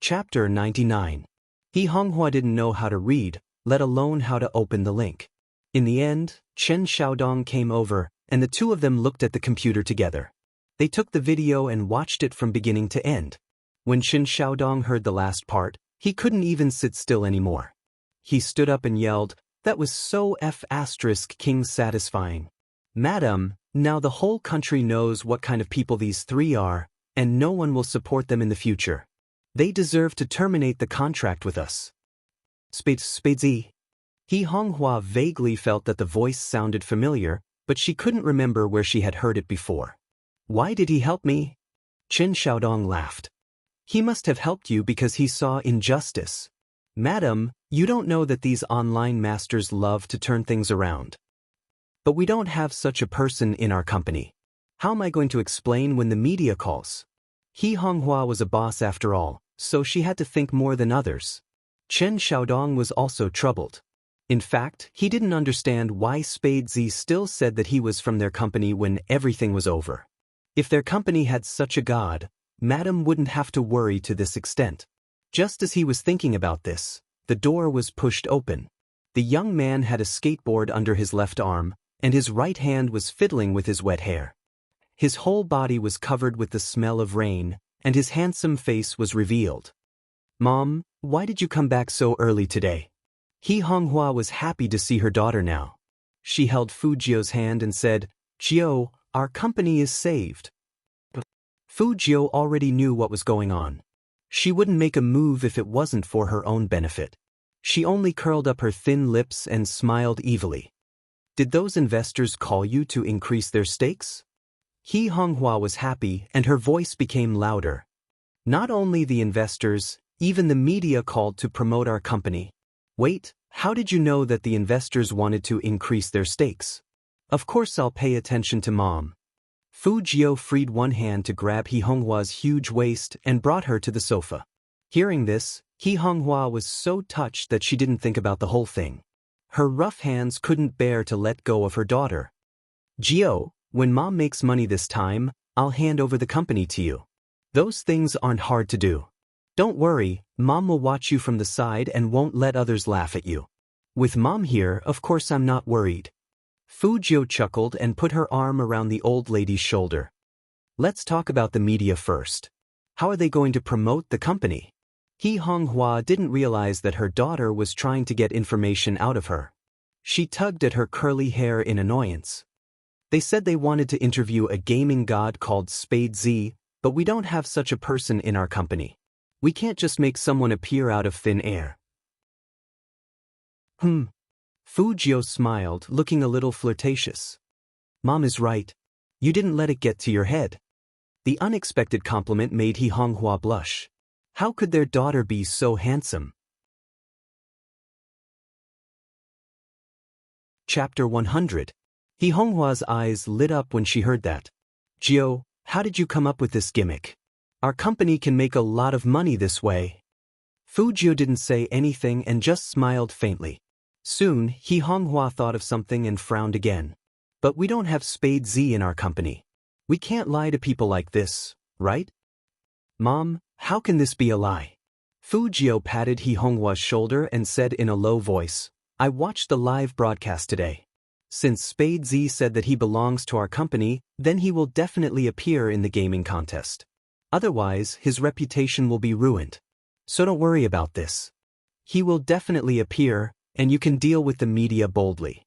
Chapter 99. He Honghua didn't know how to read, let alone how to open the link. In the end, Chen Xiaodong came over, and the two of them looked at the computer together. They took the video and watched it from beginning to end. When Chen Xiaodong heard the last part, he couldn't even sit still anymore. He stood up and yelled, "That was so King satisfying. Madam, now the whole country knows what kind of people these three are, and no one will support them in the future. They deserve to terminate the contract with us." Spadesy. He Honghua vaguely felt that the voice sounded familiar, but she couldn't remember where she had heard it before. "Why did he help me?" Chen Xiaodong laughed. "He must have helped you because he saw injustice. Madam, you don't know that these online masters love to turn things around. But we don't have such a person in our company. How am I going to explain when the media calls?" He Honghua was a boss after all, so she had to think more than others. Chen Xiaodong was also troubled. In fact, he didn't understand why Spadesy still said that he was from their company when everything was over. If their company had such a god, Madam wouldn't have to worry to this extent. Just as he was thinking about this, the door was pushed open. The young man had a skateboard under his left arm, and his right hand was fiddling with his wet hair. His whole body was covered with the smell of rain, and his handsome face was revealed. "Mom, why did you come back so early today?" He Honghua was happy to see her daughter now. She held Fujio's hand and said, "Jio, our company is saved." Fujio already knew what was going on. She wouldn't make a move if it wasn't for her own benefit. She only curled up her thin lips and smiled evilly. "Did those investors call you to increase their stakes?" He Honghua was happy, and her voice became louder. "Not only the investors, even the media called to promote our company." "Wait, how did you know that the investors wanted to increase their stakes?" "Of course I'll pay attention to Mom." Fujio freed one hand to grab He Honghua's huge waist and brought her to the sofa. Hearing this, He Honghua was so touched that she didn't think about the whole thing. Her rough hands couldn't bear to let go of her daughter. "Jio, when Mom makes money this time, I'll hand over the company to you. Those things aren't hard to do. Don't worry, Mom will watch you from the side and won't let others laugh at you. With Mom here, of course I'm not worried." Fujio chuckled and put her arm around the old lady's shoulder. "Let's talk about the media first. How are they going to promote the company?" He Honghua didn't realize that her daughter was trying to get information out of her. She tugged at her curly hair in annoyance. "They said they wanted to interview a gaming god called Spadesy, but we don't have such a person in our company. We can't just make someone appear out of thin air." Fujio smiled, looking a little flirtatious. "Mom is right. You didn't let it get to your head." The unexpected compliment made He Honghua blush. How could their daughter be so handsome? Chapter 100. He Honghua's eyes lit up when she heard that. "Jio, how did you come up with this gimmick? Our company can make a lot of money this way." Fujio didn't say anything and just smiled faintly. Soon, He Honghua thought of something and frowned again. "But we don't have Spadesy in our company. We can't lie to people like this, right?" "Mom, how can this be a lie?" Fujio patted He Honghua's shoulder and said in a low voice, "I watched the live broadcast today. Since Spadesy said that he belongs to our company, then he will definitely appear in the gaming contest. Otherwise, his reputation will be ruined. So don't worry about this. He will definitely appear, and you can deal with the media boldly."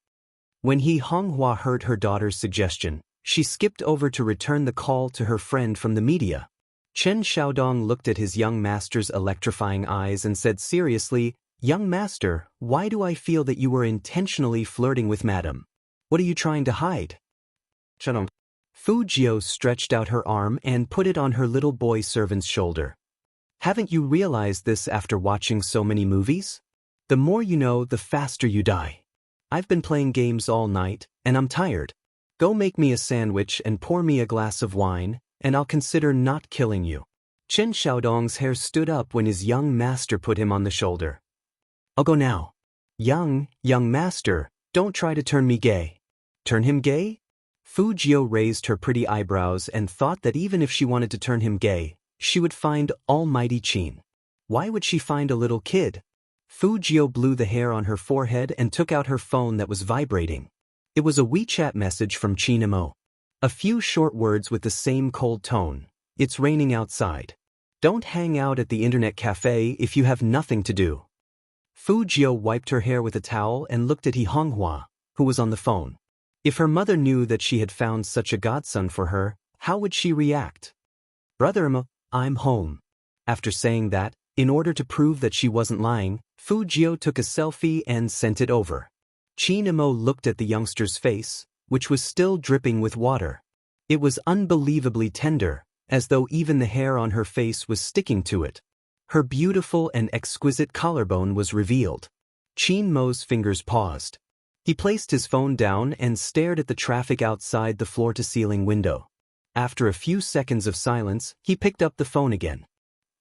When He Honghua heard her daughter's suggestion, she skipped over to return the call to her friend from the media. Chen Xiaodong looked at his young master's electrifying eyes and said seriously, "Young master, why do I feel that you were intentionally flirting with Madam? What are you trying to hide?" Fujio stretched out her arm and put it on her little boy servant's shoulder. "Haven't you realized this after watching so many movies? The more you know, the faster you die. I've been playing games all night, and I'm tired. Go make me a sandwich and pour me a glass of wine, and I'll consider not killing you." Chen Xiaodong's hair stood up when his young master put him on the shoulder. "I'll go now." Young master, don't try to turn me gay." "Turn him gay?" Fujio raised her pretty eyebrows and thought that even if she wanted to turn him gay, she would find almighty Qin. Why would she find a little kid? Fu Jio blew the hair on her forehead and took out her phone that was vibrating. It was a WeChat message from Chin Mo. A few short words with the same cold tone. It's raining outside. Don't hang out at the internet cafe if you have nothing to do. Fu Jio wiped her hair with a towel and looked at He Honghua, who was on the phone. If her mother knew that she had found such a godson for her, how would she react? Brother Mo, I'm home. After saying that, in order to prove that she wasn't lying, Fu Jio took a selfie and sent it over. Chin Mo looked at the youngster's face, which was still dripping with water. It was unbelievably tender, as though even the hair on her face was sticking to it. Her beautiful and exquisite collarbone was revealed. Chin Mo's fingers paused. He placed his phone down and stared at the traffic outside the floor-to-ceiling window. After a few seconds of silence, he picked up the phone again.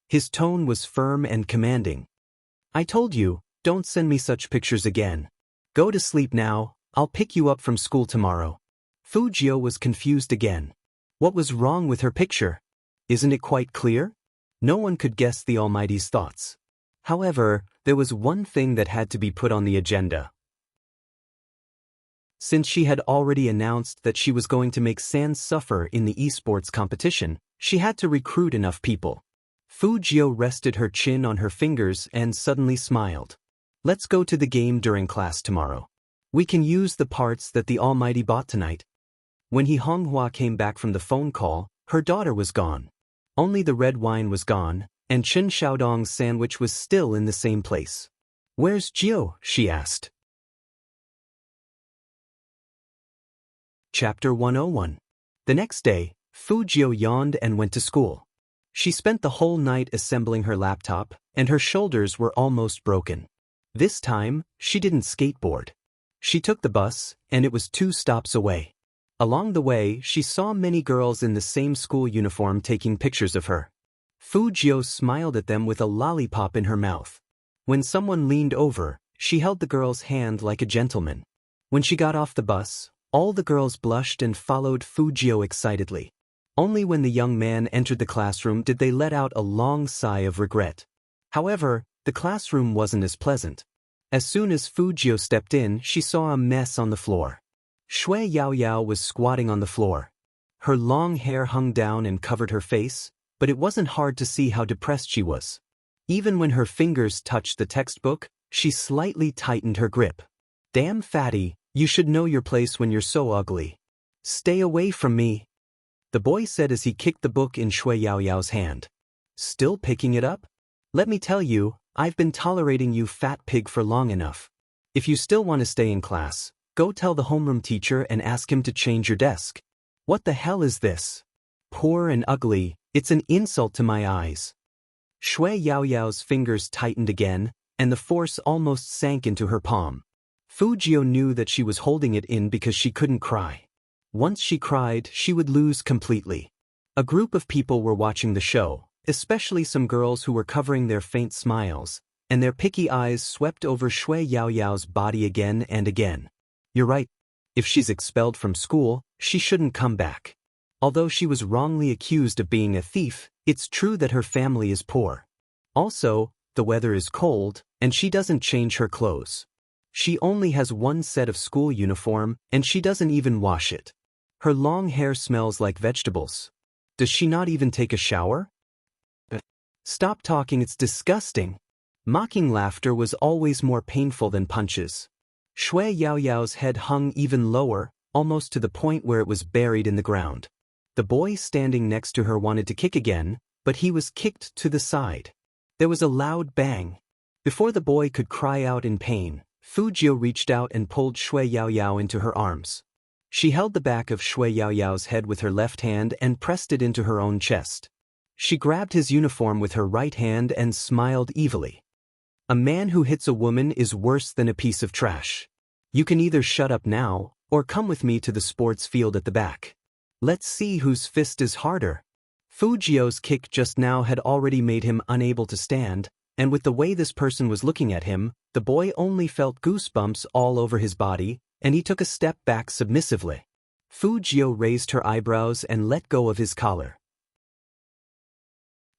His tone was firm and commanding. I told you, don't send me such pictures again. Go to sleep now, I'll pick you up from school tomorrow. Fu Jio was confused again. What was wrong with her picture? Isn't it quite clear? No one could guess the Almighty's thoughts. However, there was one thing that had to be put on the agenda. Since she had already announced that she was going to make Sans suffer in the esports competition, she had to recruit enough people. Fu Jio rested her chin on her fingers and suddenly smiled. Let's go to the game during class tomorrow. We can use the parts that the Almighty bought tonight. When He Honghua came back from the phone call, her daughter was gone. Only the red wine was gone, and Chen Xiaodong's sandwich was still in the same place. Where's Jio? She asked. Chapter 101. The next day, Fu Jio yawned and went to school. She spent the whole night assembling her laptop, and her shoulders were almost broken. This time, she didn't skateboard. She took the bus, and it was 2 stops away. Along the way, she saw many girls in the same school uniform taking pictures of her. Fu Jio smiled at them with a lollipop in her mouth. When someone leaned over, she held the girl's hand like a gentleman. When she got off the bus, all the girls blushed and followed Fu Jio excitedly. Only when the young man entered the classroom did they let out a long sigh of regret. However, the classroom wasn't as pleasant. As soon as Fu Jio stepped in, she saw a mess on the floor. Shui Yaoyao was squatting on the floor. Her long hair hung down and covered her face, but it wasn't hard to see how depressed she was. Even when her fingers touched the textbook, she slightly tightened her grip. Damn fatty, you should know your place when you're so ugly. Stay away from me, the boy said as he kicked the book in Shui Yaoyao's hand. Still picking it up? Let me tell you, I've been tolerating you fat pig for long enough. If you still want to stay in class, go tell the homeroom teacher and ask him to change your desk. What the hell is this? Poor and ugly, it's an insult to my eyes. Shui Yaoyao's fingers tightened again, and the force almost sank into her palm. Fu Jio knew that she was holding it in because she couldn't cry. Once she cried, she would lose completely. A group of people were watching the show, especially some girls who were covering their faint smiles, and their picky eyes swept over Shui Yaoyao's body again and again. You're right. If she's expelled from school, she shouldn't come back. Although she was wrongly accused of being a thief, it's true that her family is poor. Also, the weather is cold, and she doesn't change her clothes. She only has one set of school uniform, and she doesn't even wash it. Her long hair smells like vegetables. Does she not even take a shower? Stop talking, it's disgusting. Mocking laughter was always more painful than punches. Shui Yaoyao's head hung even lower, almost to the point where it was buried in the ground. The boy standing next to her wanted to kick again, but he was kicked to the side. There was a loud bang. Before the boy could cry out in pain, Fu Jio reached out and pulled Shui Yaoyao into her arms. She held the back of Shui Yaoyao's head with her left hand and pressed it into her own chest. She grabbed his uniform with her right hand and smiled evilly. A man who hits a woman is worse than a piece of trash. You can either shut up now, or come with me to the sports field at the back. Let's see whose fist is harder. Fu Jio's kick just now had already made him unable to stand, and with the way this person was looking at him, the boy only felt goosebumps all over his body, and he took a step back submissively. Fu Jio raised her eyebrows and let go of his collar.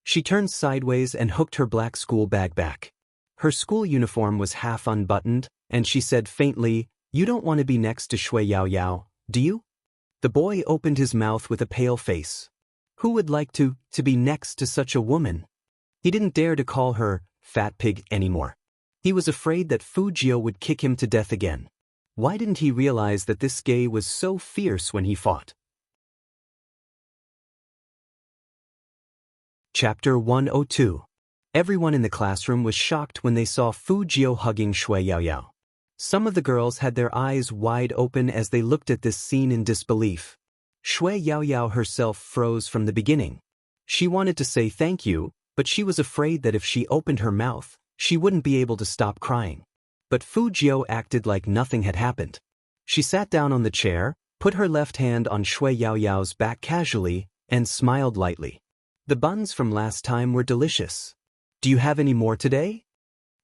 She turned sideways and hooked her black school bag back. Her school uniform was half unbuttoned, and she said faintly, "You don't want to be next to Shui Yao Yao, do you?" The boy opened his mouth with a pale face. Who would like to be next to such a woman? He didn't dare to call her fat pig anymore. He was afraid that Fu Jiu would kick him to death again. Why didn't he realize that this gay was so fierce when he fought? Chapter 102. Everyone in the classroom was shocked when they saw Fu Jiu hugging Shui Yao Yao. Some of the girls had their eyes wide open as they looked at this scene in disbelief. Shui Yao Yao herself froze from the beginning. She wanted to say thank you, but she was afraid that if she opened her mouth, she wouldn't be able to stop crying. But Fu Jiu acted like nothing had happened. She sat down on the chair, put her left hand on Shui Yao Yao's back casually, and smiled lightly. The buns from last time were delicious. Do you have any more today?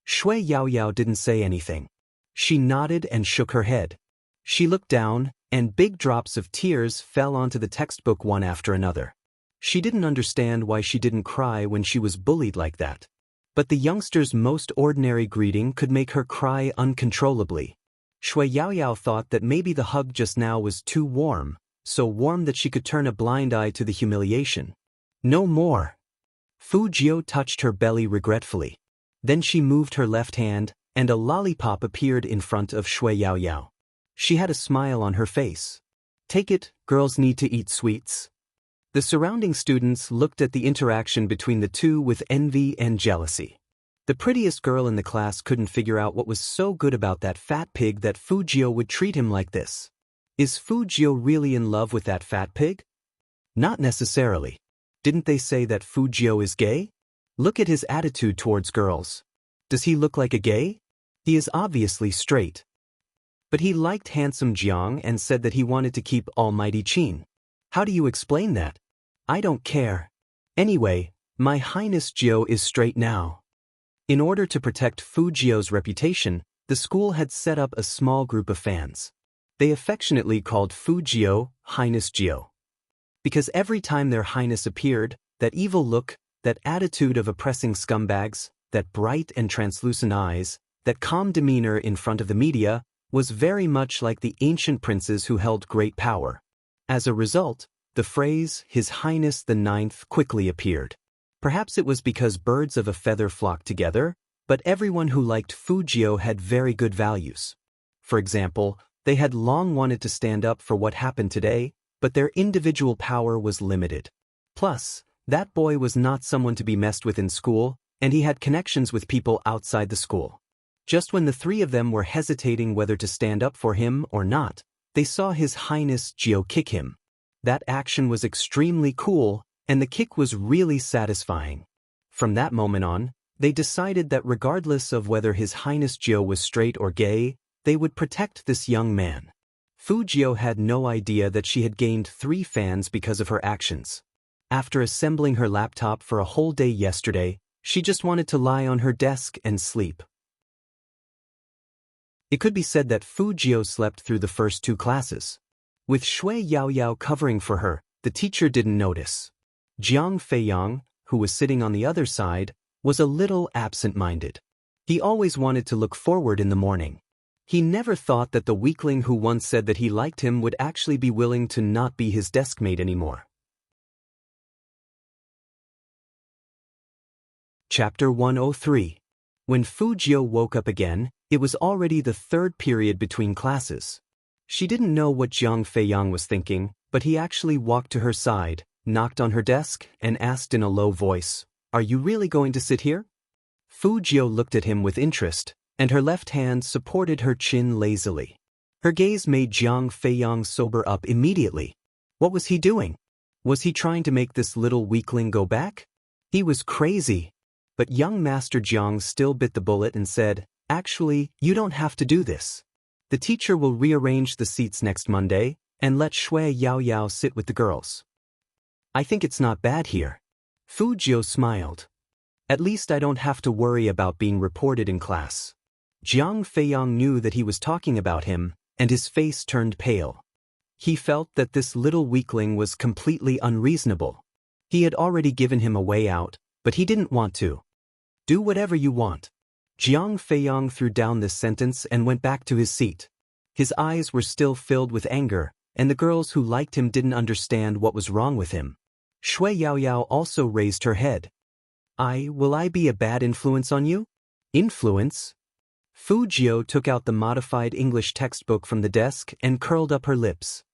Shui Yao Yao didn't say anything. She nodded and shook her head. She looked down, and big drops of tears fell onto the textbook one after another. She didn't understand why she didn't cry when she was bullied like that. But the youngster's most ordinary greeting could make her cry uncontrollably. Shui Yao Yao thought that maybe the hug just now was too warm, so warm that she could turn a blind eye to the humiliation. No more. Fu Jiu touched her belly regretfully. Then she moved her left hand, and a lollipop appeared in front of Shui Yao Yao. She had a smile on her face. Take it, girls need to eat sweets. The surrounding students looked at the interaction between the two with envy and jealousy. The prettiest girl in the class couldn't figure out what was so good about that fat pig that Fu Jiu would treat him like this. Is Fu Jiu really in love with that fat pig? Not necessarily. Didn't they say that Fu Jiu is gay? Look at his attitude towards girls. Does he look like a gay? He is obviously straight. But he liked handsome Jiang and said that he wanted to keep almighty Qin. How do you explain that? I don't care. Anyway, my Highness Jiu is straight now. In order to protect Fu Jiu's reputation, the school had set up a small group of fans. They affectionately called Fu Jiu Highness Jiu. Because every time their highness appeared, that evil look, that attitude of oppressing scumbags, that bright and translucent eyes, that calm demeanor in front of the media, was very much like the ancient princes who held great power. As a result, the phrase, His Highness the Ninth, quickly appeared. Perhaps it was because birds of a feather flocked together, but everyone who liked Fu Jiu had very good values. For example, they had long wanted to stand up for what happened today, but their individual power was limited. Plus, that boy was not someone to be messed with in school, and he had connections with people outside the school. Just when the three of them were hesitating whether to stand up for him or not, they saw His Highness Jiu kick him. That action was extremely cool, and the kick was really satisfying. From that moment on, they decided that regardless of whether His Highness Jiu was straight or gay, they would protect this young man. Fu Jiu had no idea that she had gained 3 fans because of her actions. After assembling her laptop for a whole day yesterday, she just wanted to lie on her desk and sleep. It could be said that Fu Jiu slept through the first 2 classes. With Shui Yao Yao covering for her, the teacher didn't notice. Jiang Feiyang, who was sitting on the other side, was a little absent-minded. He always wanted to look forward in the morning. He never thought that the weakling who once said that he liked him would actually be willing to not be his deskmate anymore. Chapter 103. When Fu Jiu woke up again, it was already the 3rd period between classes. She didn't know what Jiang Feiyang was thinking, but he actually walked to her side, knocked on her desk, and asked in a low voice, "Are you really going to sit here?" Fu Jiu looked at him with interest, and her left hand supported her chin lazily. Her gaze made Jiang Feiyang sober up immediately. What was he doing? Was he trying to make this little weakling go back? He was crazy. But young Master Jiang still bit the bullet and said, "Actually, you don't have to do this. The teacher will rearrange the seats next Monday, and let Shui Yao Yao sit with the girls. I think it's not bad here." Fu Jiu smiled. "At least I don't have to worry about being reported in class." Jiang Feiyang knew that he was talking about him, and his face turned pale. He felt that this little weakling was completely unreasonable. He had already given him a way out, But he didn't want to. Do whatever you want. Jiang Feiyang threw down this sentence and went back to his seat. His eyes were still filled with anger, and the girls who liked him didn't understand what was wrong with him. Shui Yaoyao also raised her head. Will I be a bad influence on you? Influence? Fu Jiao took out the modified English textbook from the desk and curled up her lips.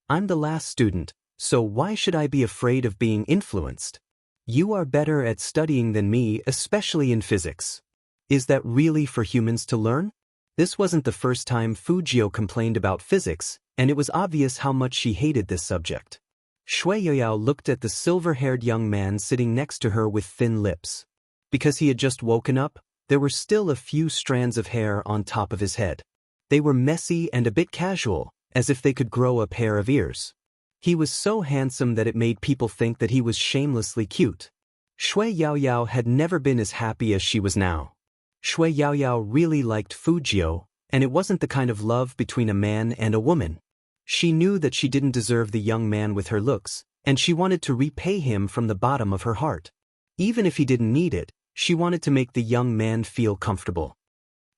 I'm the last student, so why should I be afraid of being influenced? You are better at studying than me, especially in physics. Is that really for humans to learn? This wasn't the first time Fu Jiao complained about physics, and it was obvious how much she hated this subject. Shui Yaoyao looked at the silver-haired young man sitting next to her with thin lips. Because he had just woken up, there were still a few strands of hair on top of his head. They were messy and a bit casual, as if they could grow a pair of ears. He was so handsome that it made people think that he was shamelessly cute. Shui Yaoyao had never been as happy as she was now. Shui Yaoyao really liked Fu Jiao, and it wasn't the kind of love between a man and a woman. She knew that she didn't deserve the young man with her looks, and she wanted to repay him from the bottom of her heart. Even if he didn't need it, she wanted to make the young man feel comfortable.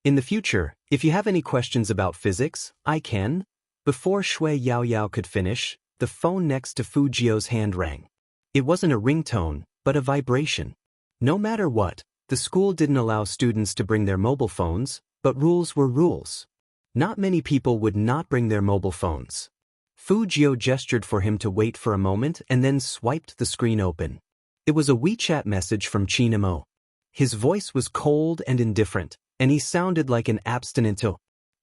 In the future, if you have any questions about physics, I can. Before Shui Yaoyao could finish, the phone next to Fu Jiao's hand rang. It wasn't a ringtone, but a vibration. No matter what, the school didn't allow students to bring their mobile phones, but rules were rules. Not many people would not bring their mobile phones. Fu Jiao gestured for him to wait for a moment and then swiped the screen open. It was a WeChat message from Qin Mo. His voice was cold and indifferent, and he sounded like an abstinent.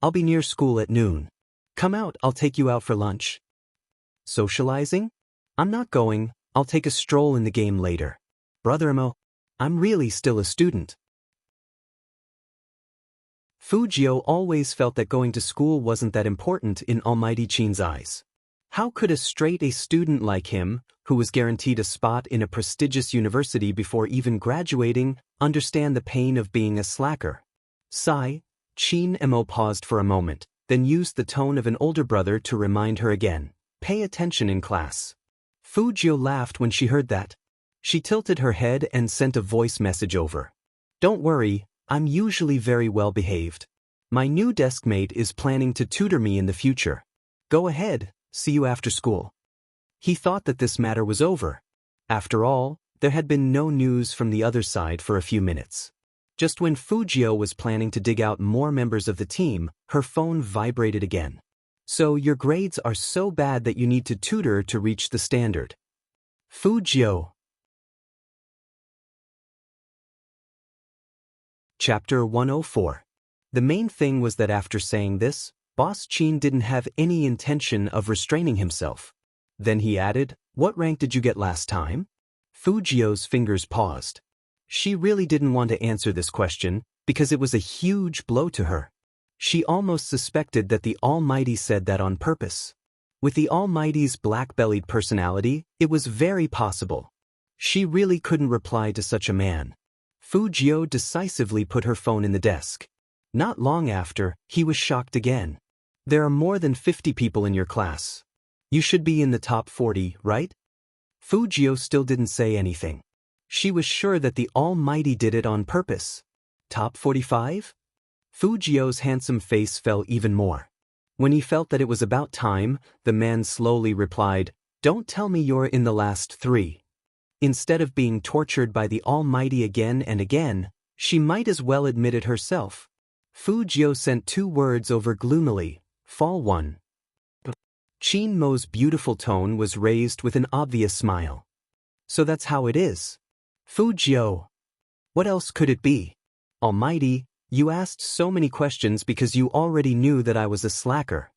I'll be near school at noon. Come out, I'll take you out for lunch. Socializing? I'm not going, I'll take a stroll in the game later. Brother Mo, I'm really still a student. Fu Jiao always felt that going to school wasn't that important in Almighty Qin's eyes. How could a straight-A student like him, who was guaranteed a spot in a prestigious university before even graduating, understand the pain of being a slacker? Sigh, Qin Mo paused for a moment, then used the tone of an older brother to remind her again. Pay attention in class. Fu Jiao laughed when she heard that. She tilted her head and sent a voice message over. Don't worry, I'm usually very well behaved. My new deskmate is planning to tutor me in the future. Go ahead, see you after school. He thought that this matter was over. After all, there had been no news from the other side for a few minutes. Just when Fu Jiao was planning to dig out more members of the team, her phone vibrated again. So your grades are so bad that you need to tutor to reach the standard. Fu Jiao. Chapter 104. The main thing was that after saying this, Boss Qin didn't have any intention of restraining himself. Then he added, What rank did you get last time? Fu Jiao's fingers paused. She really didn't want to answer this question, because it was a huge blow to her. She almost suspected that the Almighty said that on purpose. With the Almighty's black-bellied personality, it was very possible. She really couldn't reply to such a man. Fu Jiao decisively put her phone in the desk. Not long after, he was shocked again. There are more than 50 people in your class. You should be in the top 40, right? Fu Jiao still didn't say anything. She was sure that the Almighty did it on purpose. Top 45? Fu Jiao's handsome face fell even more. When he felt that it was about time, the man slowly replied, Don't tell me you're in the last 3. Instead of being tortured by the Almighty again and again, she might as well admit it herself. Fu Jiao sent 2 words over gloomily, Fall 1. Qin Mo's beautiful tone was raised with an obvious smile. So that's how it is. Fu Jiao. What else could it be? Almighty, you asked so many questions because you already knew that I was a slacker.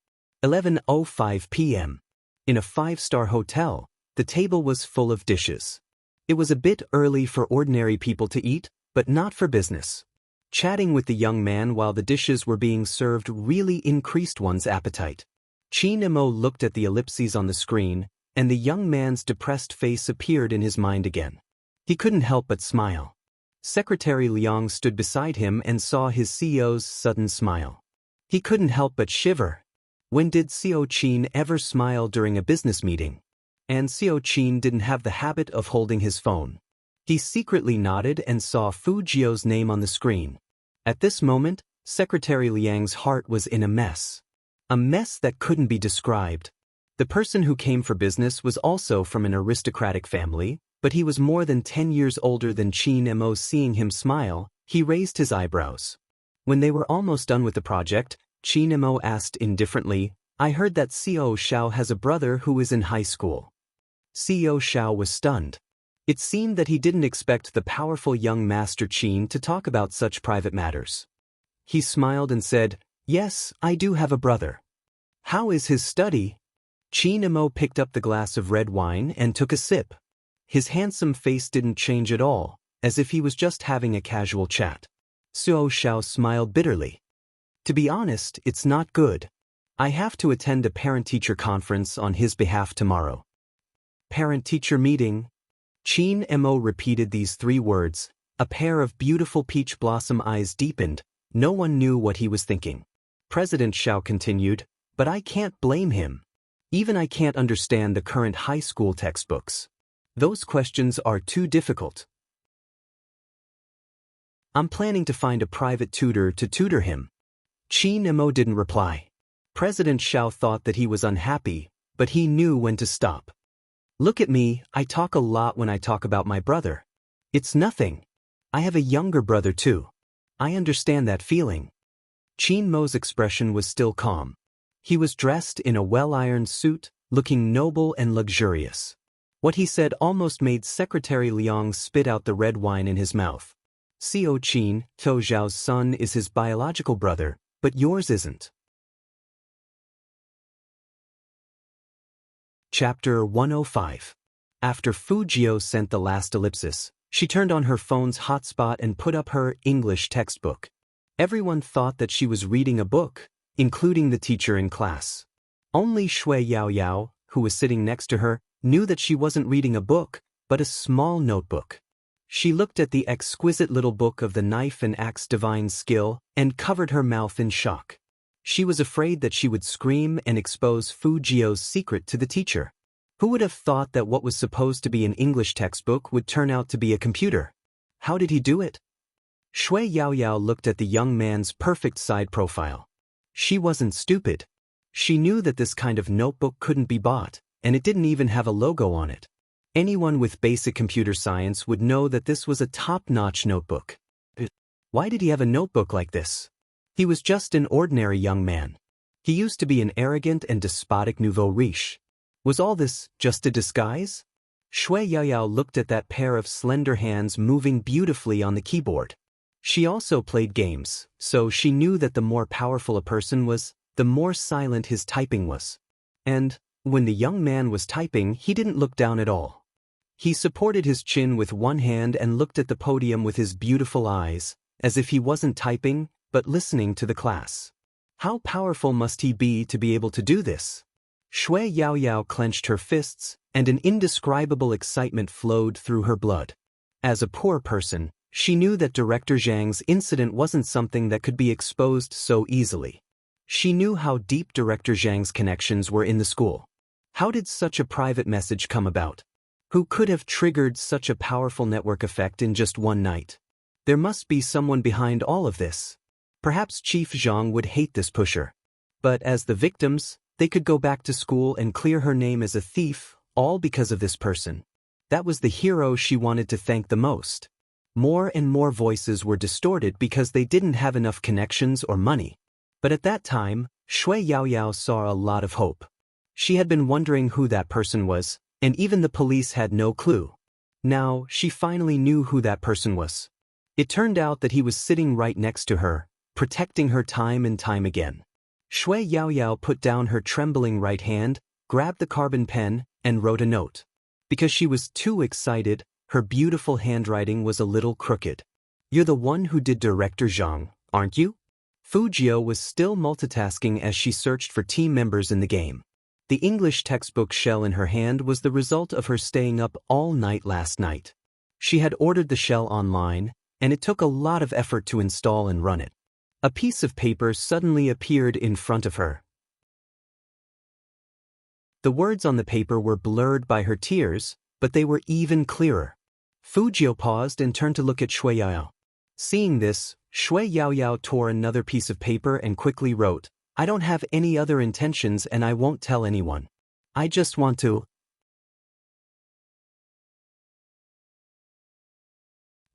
11:05 p.m. In a 5-star hotel, the table was full of dishes. It was a bit early for ordinary people to eat, but not for business. Chatting with the young man while the dishes were being served really increased one's appetite. Qin Mo looked at the ellipses on the screen, and the young man's depressed face appeared in his mind again. He couldn't help but smile. Secretary Liang stood beside him and saw his CEO's sudden smile. He couldn't help but shiver. When did CEO Qin ever smile during a business meeting? And CEO Qin didn't have the habit of holding his phone. He He secretly nodded and saw Fu Jiao's name on the screen. At this moment, Secretary Liang's heart was in a mess. A mess that couldn't be described. The person who came for business was also from an aristocratic family, but he was more than 10 years older than Qin Mo. Seeing him smile, he raised his eyebrows. When they were almost done with the project, Qin Mo asked indifferently, "I heard that CEO Xiao has a brother who is in high school." CEO Xiao was stunned. It seemed that he didn't expect the powerful young Master Qin to talk about such private matters. He smiled and said, "Yes, I do have a brother." "How is his study?" Qin Mo picked up the glass of red wine and took a sip. His handsome face didn't change at all, as if he was just having a casual chat. Suo Xiao smiled bitterly. "To be honest, it's not good. I have to attend a parent-teacher conference on his behalf tomorrow." Parent-teacher meeting? Qin Mo repeated these 3 words. A pair of beautiful peach blossom eyes deepened. No one knew what he was thinking. President Xiao continued, "But I can't blame him. Even I can't understand the current high school textbooks. Those questions are too difficult. I'm planning to find a private tutor to tutor him." Qin Mo didn't reply. President Xiao thought that he was unhappy, but he knew when to stop. "Look at me, I talk a lot when I talk about my brother. It's nothing. I have a younger brother too. I understand that feeling." Qin Mo's expression was still calm. He was dressed in a well-ironed suit, looking noble and luxurious. What he said almost made Secretary Liang spit out the red wine in his mouth. "Co Qin, Tou Zhao's son is his biological brother, but yours isn't." Chapter 105. After Fu Jiao sent the last ellipsis, she turned on her phone's hotspot and put up her English textbook. Everyone thought that she was reading a book, including the teacher in class. Only Shui Yao Yao, who was sitting next to her, knew that she wasn't reading a book, but a small notebook. She looked at the exquisite little book of the knife and axe divine skill and covered her mouth in shock. She was afraid that she would scream and expose Fu Jiao's secret to the teacher. Who would have thought that what was supposed to be an English textbook would turn out to be a computer? How did he do it? Shui Yao Yao looked at the young man's perfect side profile. She wasn't stupid. She knew that this kind of notebook couldn't be bought, and it didn't even have a logo on it. Anyone with basic computer science would know that this was a top-notch notebook. Why did he have a notebook like this? He was just an ordinary young man. He used to be an arrogant and despotic nouveau riche. Was all this just a disguise? Shui Yao Yao looked at that pair of slender hands moving beautifully on the keyboard. She also played games, so she knew that the more powerful a person was, the more silent his typing was. And, when the young man was typing, he didn't look down at all. He supported his chin with one hand and looked at the podium with his beautiful eyes, as if he wasn't typing, but listening to the class. How powerful must he be to be able to do this? Shui Yao Yao clenched her fists, and an indescribable excitement flowed through her blood. As a poor person, she knew that Director Zhang's incident wasn't something that could be exposed so easily. She knew how deep Director Zhang's connections were in the school. How did such a private message come about? Who could have triggered such a powerful network effect in just one night? There must be someone behind all of this. Perhaps Chief Zhang would hate this pusher. But as the victims, they could go back to school and clear her name as a thief, all because of this person. That was the hero she wanted to thank the most. More and more voices were distorted because they didn't have enough connections or money. But at that time, Shui Yao Yao saw a lot of hope. She had been wondering who that person was, and even the police had no clue. Now, she finally knew who that person was. It turned out that he was sitting right next to her, protecting her time and time again. Shui Yao Yao put down her trembling right hand, grabbed the carbon pen, and wrote a note. Because she was too excited, her beautiful handwriting was a little crooked. "You're the one who did Director Zhang, aren't you?" Fu Jiao was still multitasking as she searched for team members in the game. The English textbook shell in her hand was the result of her staying up all night last night. She had ordered the shell online, and it took a lot of effort to install and run it. A piece of paper suddenly appeared in front of her. The words on the paper were blurred by her tears, but they were even clearer. Fujio paused and turned to look at Shui Yaoyao. Seeing this, Shui Yaoyao tore another piece of paper and quickly wrote, I don't have any other intentions and I won't tell anyone. I just want to.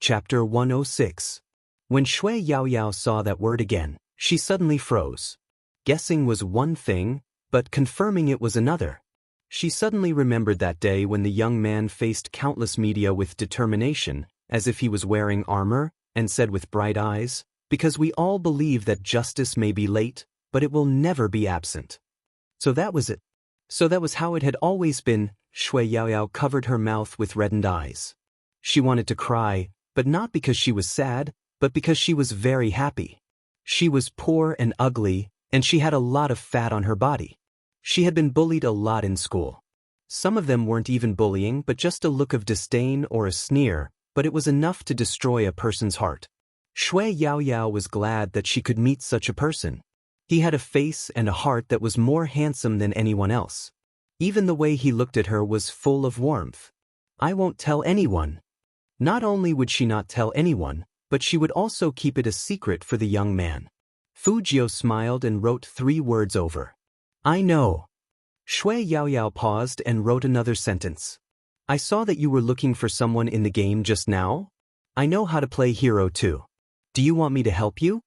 Chapter 106. When Shui Yaoyao saw that word again, she suddenly froze. Guessing was one thing, but confirming it was another. She suddenly remembered that day when the young man faced countless media with determination, as if he was wearing armor, and said with bright eyes, because we all believe that justice may be late, but it will never be absent. So that was it. So that was how it had always been. Shui Yaoyao covered her mouth with reddened eyes. She wanted to cry, but not because she was sad, but because she was very happy. She was poor and ugly, and she had a lot of fat on her body. She had been bullied a lot in school. Some of them weren't even bullying but just a look of disdain or a sneer, but it was enough to destroy a person's heart. Shui Yaoyao was glad that she could meet such a person. He had a face and a heart that was more handsome than anyone else. Even the way he looked at her was full of warmth. I won't tell anyone. Not only would she not tell anyone, but she would also keep it a secret for the young man. Fujio smiled and wrote 3 words over. I know. Shui Yaoyao paused and wrote another sentence. I saw that you were looking for someone in the game just now. I know how to play hero too. Do you want me to help you?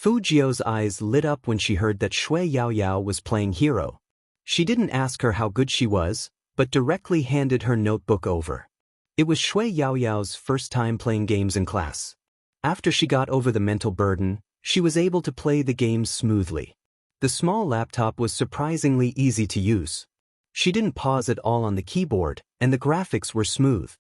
Fujio's eyes lit up when she heard that Shui Yaoyao was playing hero. She didn't ask her how good she was, but directly handed her notebook over. It was Shui Yaoyao's first time playing games in class. After she got over the mental burden, she was able to play the games smoothly. The small laptop was surprisingly easy to use. She didn't pause at all on the keyboard, and the graphics were smooth.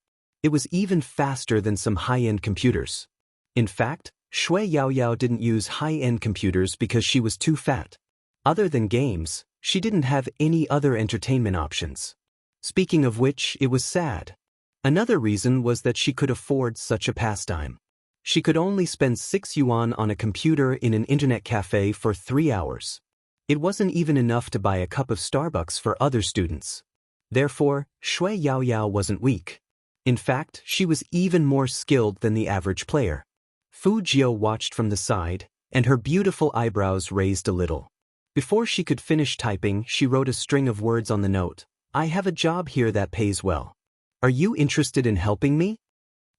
It was even faster than some high-end computers. In fact, Shui Yaoyao didn't use high-end computers because she was too fat. Other than games, she didn't have any other entertainment options. Speaking of which, it was sad. Another reason was that she could afford such a pastime. She could only spend 6 yuan on a computer in an internet cafe for 3 hours. It wasn't even enough to buy a cup of Starbucks for other students. Therefore, Shui Yaoyao wasn't weak. In fact, she was even more skilled than the average player. Fujio watched from the side, and her beautiful eyebrows raised a little. Before she could finish typing, she wrote a string of words on the note. I have a job here that pays well. Are you interested in helping me?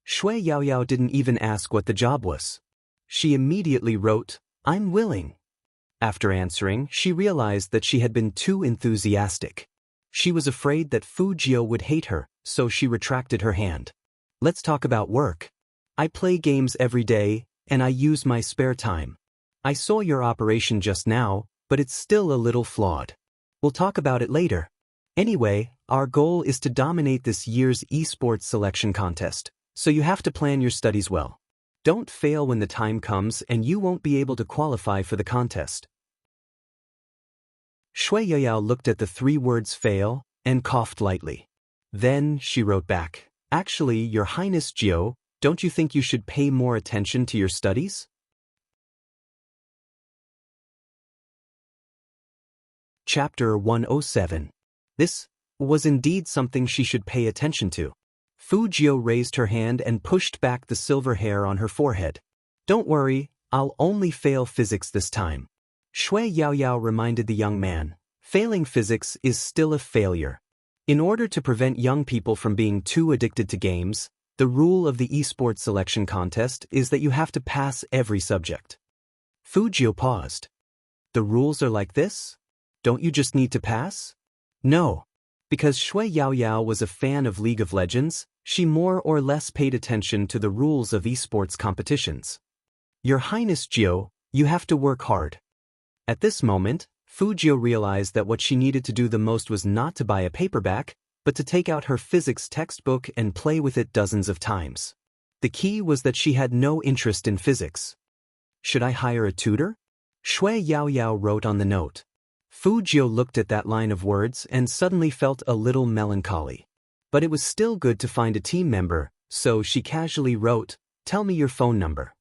Shui Yaoyao didn't even ask what the job was. She immediately wrote, I'm willing. After answering, she realized that she had been too enthusiastic. She was afraid that Fujio would hate her, so she retracted her hand. Let's talk about work. I play games every day, and I use my spare time. I saw your operation just now, but it's still a little flawed. We'll talk about it later. Anyway, our goal is to dominate this year's esports selection contest, so you have to plan your studies well. Don't fail when the time comes and you won't be able to qualify for the contest. Shui Yaoyao looked at the 3 words fail and coughed lightly. Then she wrote back, Actually, Your Highness Jiao, don't you think you should pay more attention to your studies? Chapter 107. This was indeed something she should pay attention to. Fujio raised her hand and pushed back the silver hair on her forehead. Don't worry, I'll only fail physics this time. Shui Yaoyao reminded the young man, failing physics is still a failure. In order to prevent young people from being too addicted to games, the rule of the esports selection contest is that you have to pass every subject. Fujio paused. The rules are like this? Don't you just need to pass? No. Because Shui Yaoyao was a fan of League of Legends, she more or less paid attention to the rules of esports competitions. Your Highness Jiao, you have to work hard. At this moment, Fujio realized that what she needed to do the most was not to buy a paperback, but to take out her physics textbook and play with it dozens of times. The key was that she had no interest in physics. Should I hire a tutor? Shui Yaoyao wrote on the note. Fujio looked at that line of words and suddenly felt a little melancholy. But it was still good to find a team member, so she casually wrote, Tell me your phone number.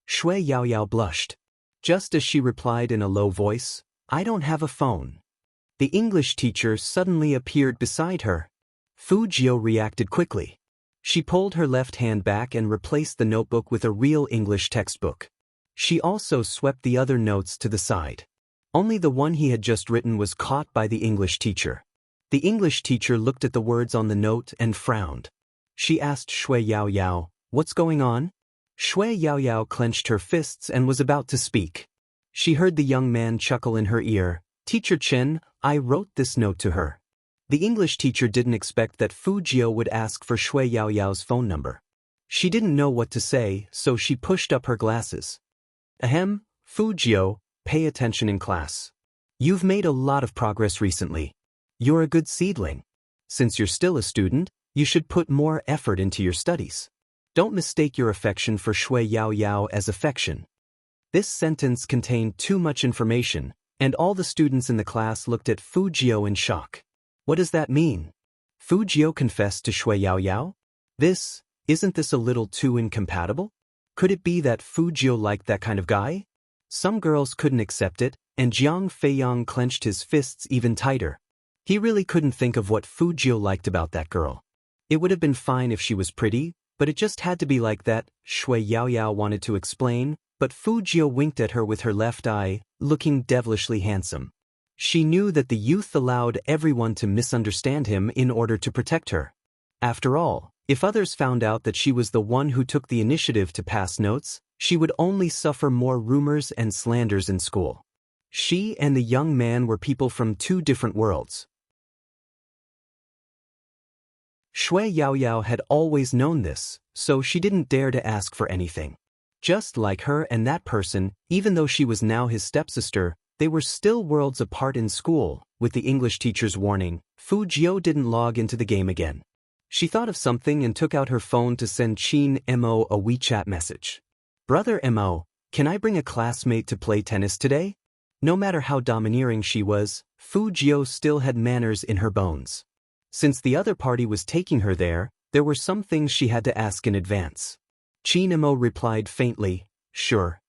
Shui Yaoyao blushed. Just as she replied in a low voice, I don't have a phone. The English teacher suddenly appeared beside her. Fujio reacted quickly. She pulled her left hand back and replaced the notebook with a real English textbook. She also swept the other notes to the side. Only the one he had just written was caught by the English teacher. The English teacher looked at the words on the note and frowned. She asked Shui Yao Yao, "What's going on?" Shui Yao Yao clenched her fists and was about to speak. She heard the young man chuckle in her ear. "Teacher Chen, I wrote this note to her." The English teacher didn't expect that Fu Jiu would ask for Shui Yao Yao's phone number. She didn't know what to say, so she pushed up her glasses. "Ahem, Fu Jiu, pay attention in class. You've made a lot of progress recently. You're a good seedling. Since you're still a student, you should put more effort into your studies. Don't mistake your affection for Shui Yao Yao as affection." This sentence contained too much information, and all the students in the class looked at Fu Jiu in shock. What does that mean? Fu Jiu confessed to Shui Yao Yao? Isn't this a little too incompatible? Could it be that Fu Jiu liked that kind of guy? Some girls couldn't accept it, and Jiang Feiyang clenched his fists even tighter. He really couldn't think of what Fu Jiu liked about that girl. It would have been fine if she was pretty, but it just had to be like that. Shui Yao Yao wanted to explain, but Fu Jiu winked at her with her left eye, looking devilishly handsome. She knew that the youth allowed everyone to misunderstand him in order to protect her. After all, if others found out that she was the one who took the initiative to pass notes, she would only suffer more rumors and slanders in school. She and the young man were people from two different worlds. Shui Yao Yao had always known this, so she didn't dare to ask for anything. Just like her and that person, even though she was now his stepsister, they were still worlds apart in school. With the English teacher's warning, Fu Jiu didn't log into the game again. She thought of something and took out her phone to send Qin Mo a WeChat message. "Brother Mo, can I bring a classmate to play tennis today?" No matter how domineering she was, Fu Jiu still had manners in her bones. Since the other party was taking her there were some things she had to ask in advance. Qin Mo replied faintly, "Sure."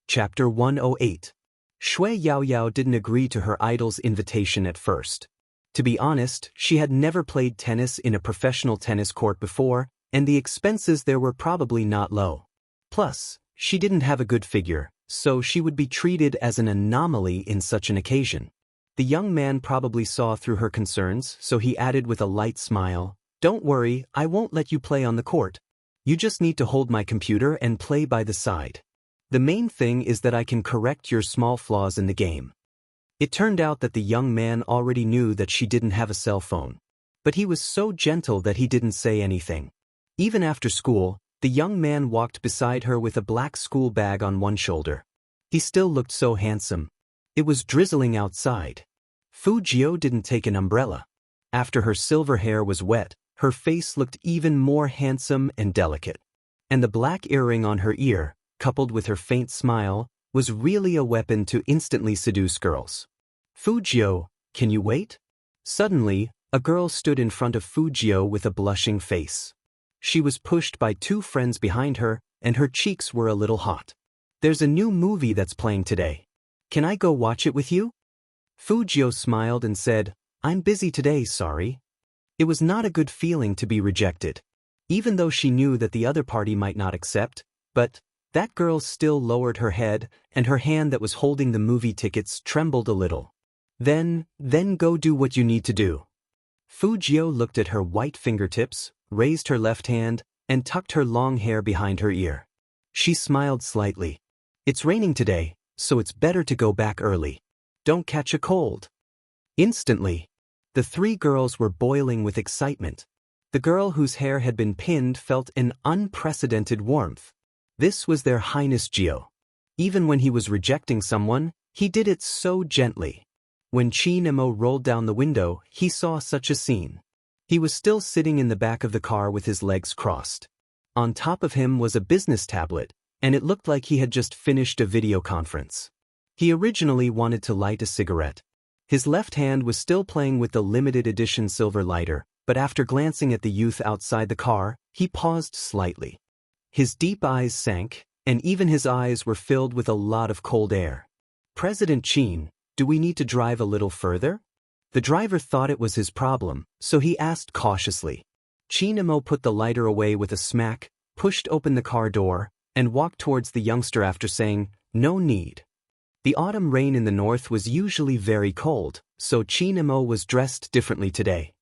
Chapter 108. Shui Yao Yao didn't agree to her idol's invitation at first. To be honest, she had never played tennis in a professional tennis court before, and the expenses there were probably not low. Plus, she didn't have a good figure, so she would be treated as an anomaly in such an occasion. The young man probably saw through her concerns, so he added with a light smile, "Don't worry, I won't let you play on the court. You just need to hold my computer and play by the side. The main thing is that I can correct your small flaws in the game." It turned out that the young man already knew that she didn't have a cell phone. But he was so gentle that he didn't say anything. Even after school, the young man walked beside her with a black school bag on one shoulder. He still looked so handsome. It was drizzling outside. Fu Jiu didn't take an umbrella. After her silver hair was wet, her face looked even more handsome and delicate. And the black earring on her ear, coupled with her faint smile, was really a weapon to instantly seduce girls. "Fu Jiu, can you wait?" Suddenly, a girl stood in front of Fu Jiu with a blushing face. She was pushed by two friends behind her, and her cheeks were a little hot. "There's a new movie that's playing today. Can I go watch it with you?" Fu Jiu smiled and said, "I'm busy today, sorry." It was not a good feeling to be rejected. Even though she knew that the other party might not accept, but that girl still lowered her head, and her hand that was holding the movie tickets trembled a little. Then go do what you need to do." Fu Jiu looked at her white fingertips, raised her left hand, and tucked her long hair behind her ear. She smiled slightly. "It's raining today, so it's better to go back early. Don't catch a cold." Instantly, the three girls were boiling with excitement. The girl whose hair had been pinned felt an unprecedented warmth. This was their Highness Jiu. Even when he was rejecting someone, he did it so gently. When Qin Mo rolled down the window, he saw such a scene. He was still sitting in the back of the car with his legs crossed. On top of him was a business tablet, and it looked like he had just finished a video conference. He originally wanted to light a cigarette. His left hand was still playing with the limited edition silver lighter, but after glancing at the youth outside the car, he paused slightly. His deep eyes sank, and even his eyes were filled with a lot of cold air. "President Qin, do we need to drive a little further?" The driver thought it was his problem, so he asked cautiously. Chin Imo put the lighter away with a smack, pushed open the car door, and walked towards the youngster after saying, "No need." The autumn rain in the north was usually very cold, so Chin Imo was dressed differently today.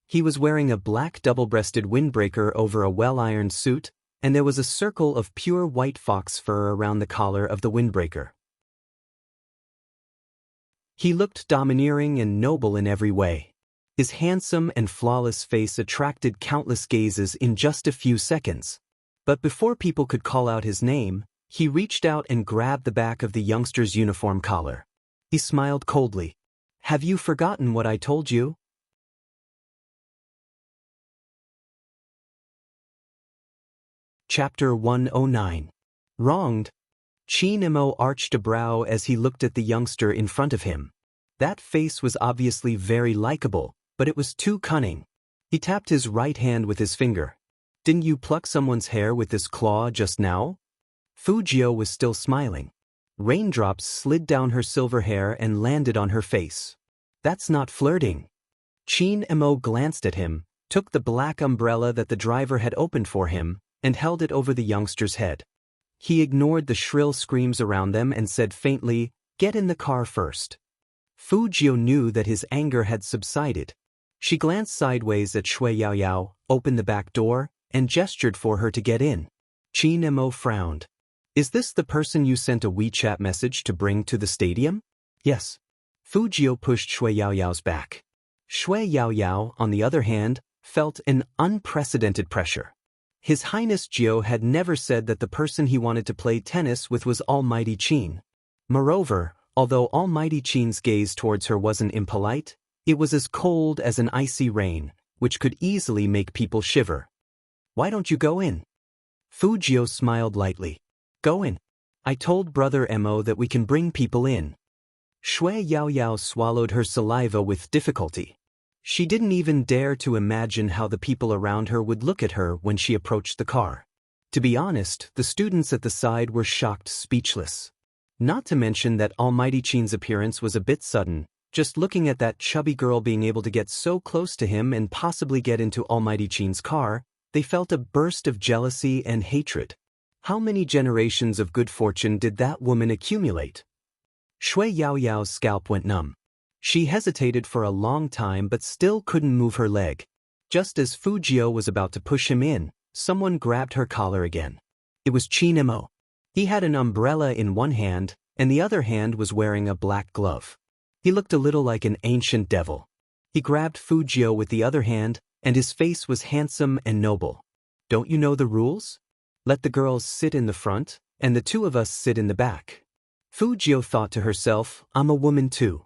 He was wearing a black double-breasted windbreaker over a well-ironed suit, and there was a circle of pure white fox fur around the collar of the windbreaker. He looked domineering and noble in every way. His handsome and flawless face attracted countless gazes in just a few seconds. But before people could call out his name, he reached out and grabbed the back of the youngster's uniform collar. He smiled coldly. "Have you forgotten what I told you?" Chapter 109. Wronged. Chin Imo arched a brow as he looked at the youngster in front of him. That face was obviously very likable, but it was too cunning. He tapped his right hand with his finger. "Didn't you pluck someone's hair with this claw just now?" Fujio was still smiling. Raindrops slid down her silver hair and landed on her face. "That's not flirting." Chin Imo glanced at him, took the black umbrella that the driver had opened for him, and held it over the youngster's head. He ignored the shrill screams around them and said faintly, "Get in the car first." Fujio knew that his anger had subsided. She glanced sideways at Shui Yaoyao, opened the back door, and gestured for her to get in. Chin Imo frowned. "Is this the person you sent a WeChat message to bring to the stadium?" "Yes." Fujio pushed Shui Yaoyao's back. Shui Yaoyao, on the other hand, felt an unprecedented pressure. His Highness Jiao had never said that the person he wanted to play tennis with was Almighty Qin. Moreover, although Almighty Qin's gaze towards her wasn't impolite, it was as cold as an icy rain, which could easily make people shiver. "Why don't you go in?" Fujio smiled lightly. "Go in. I told Brother Emo that we can bring people in." Shui Yaoyao swallowed her saliva with difficulty. She didn't even dare to imagine how the people around her would look at her when she approached the car. To be honest, the students at the side were shocked speechless. Not to mention that Almighty Qin's appearance was a bit sudden. Just looking at that chubby girl being able to get so close to him and possibly get into Almighty Qin's car, they felt a burst of jealousy and hatred. How many generations of good fortune did that woman accumulate? Shui Yaoyao's scalp went numb. She hesitated for a long time but still couldn't move her leg. Just as Fujio was about to push him in, someone grabbed her collar again. It was Chin Imo. He had an umbrella in one hand, and the other hand was wearing a black glove. He looked a little like an ancient devil. He grabbed Fujio with the other hand, and his face was handsome and noble. "Don't you know the rules? Let the girls sit in the front, and the two of us sit in the back." Fujio thought to herself, "I'm a woman too."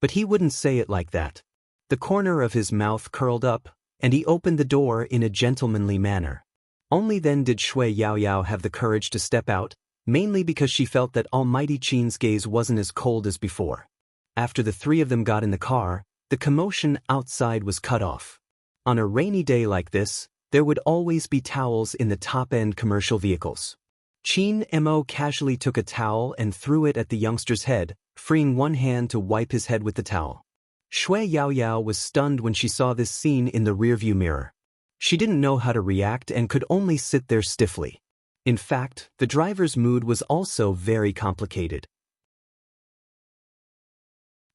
But he wouldn't say it like that. The corner of his mouth curled up, and he opened the door in a gentlemanly manner. Only then did Shui Yaoyao have the courage to step out, mainly because she felt that Almighty Qin's gaze wasn't as cold as before. After the three of them got in the car, the commotion outside was cut off. On a rainy day like this, there would always be towels in the top-end commercial vehicles. Chin Imo casually took a towel and threw it at the youngster's head, freeing one hand to wipe his head with the towel. Shui Yaoyao was stunned when she saw this scene in the rearview mirror. She didn't know how to react and could only sit there stiffly. In fact, the driver's mood was also very complicated.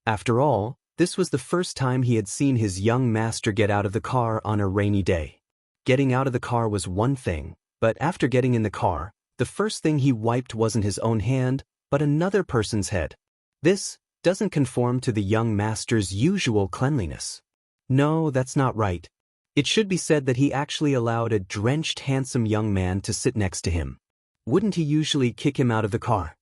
After all, this was the first time he had seen his young master get out of the car on a rainy day. Getting out of the car was one thing, but after getting in the car, the first thing he wiped wasn't his own hand, but another person's head. This doesn't conform to the young master's usual cleanliness. No, that's not right. It should be said that he actually allowed a drenched, handsome young man to sit next to him. Wouldn't he usually kick him out of the car?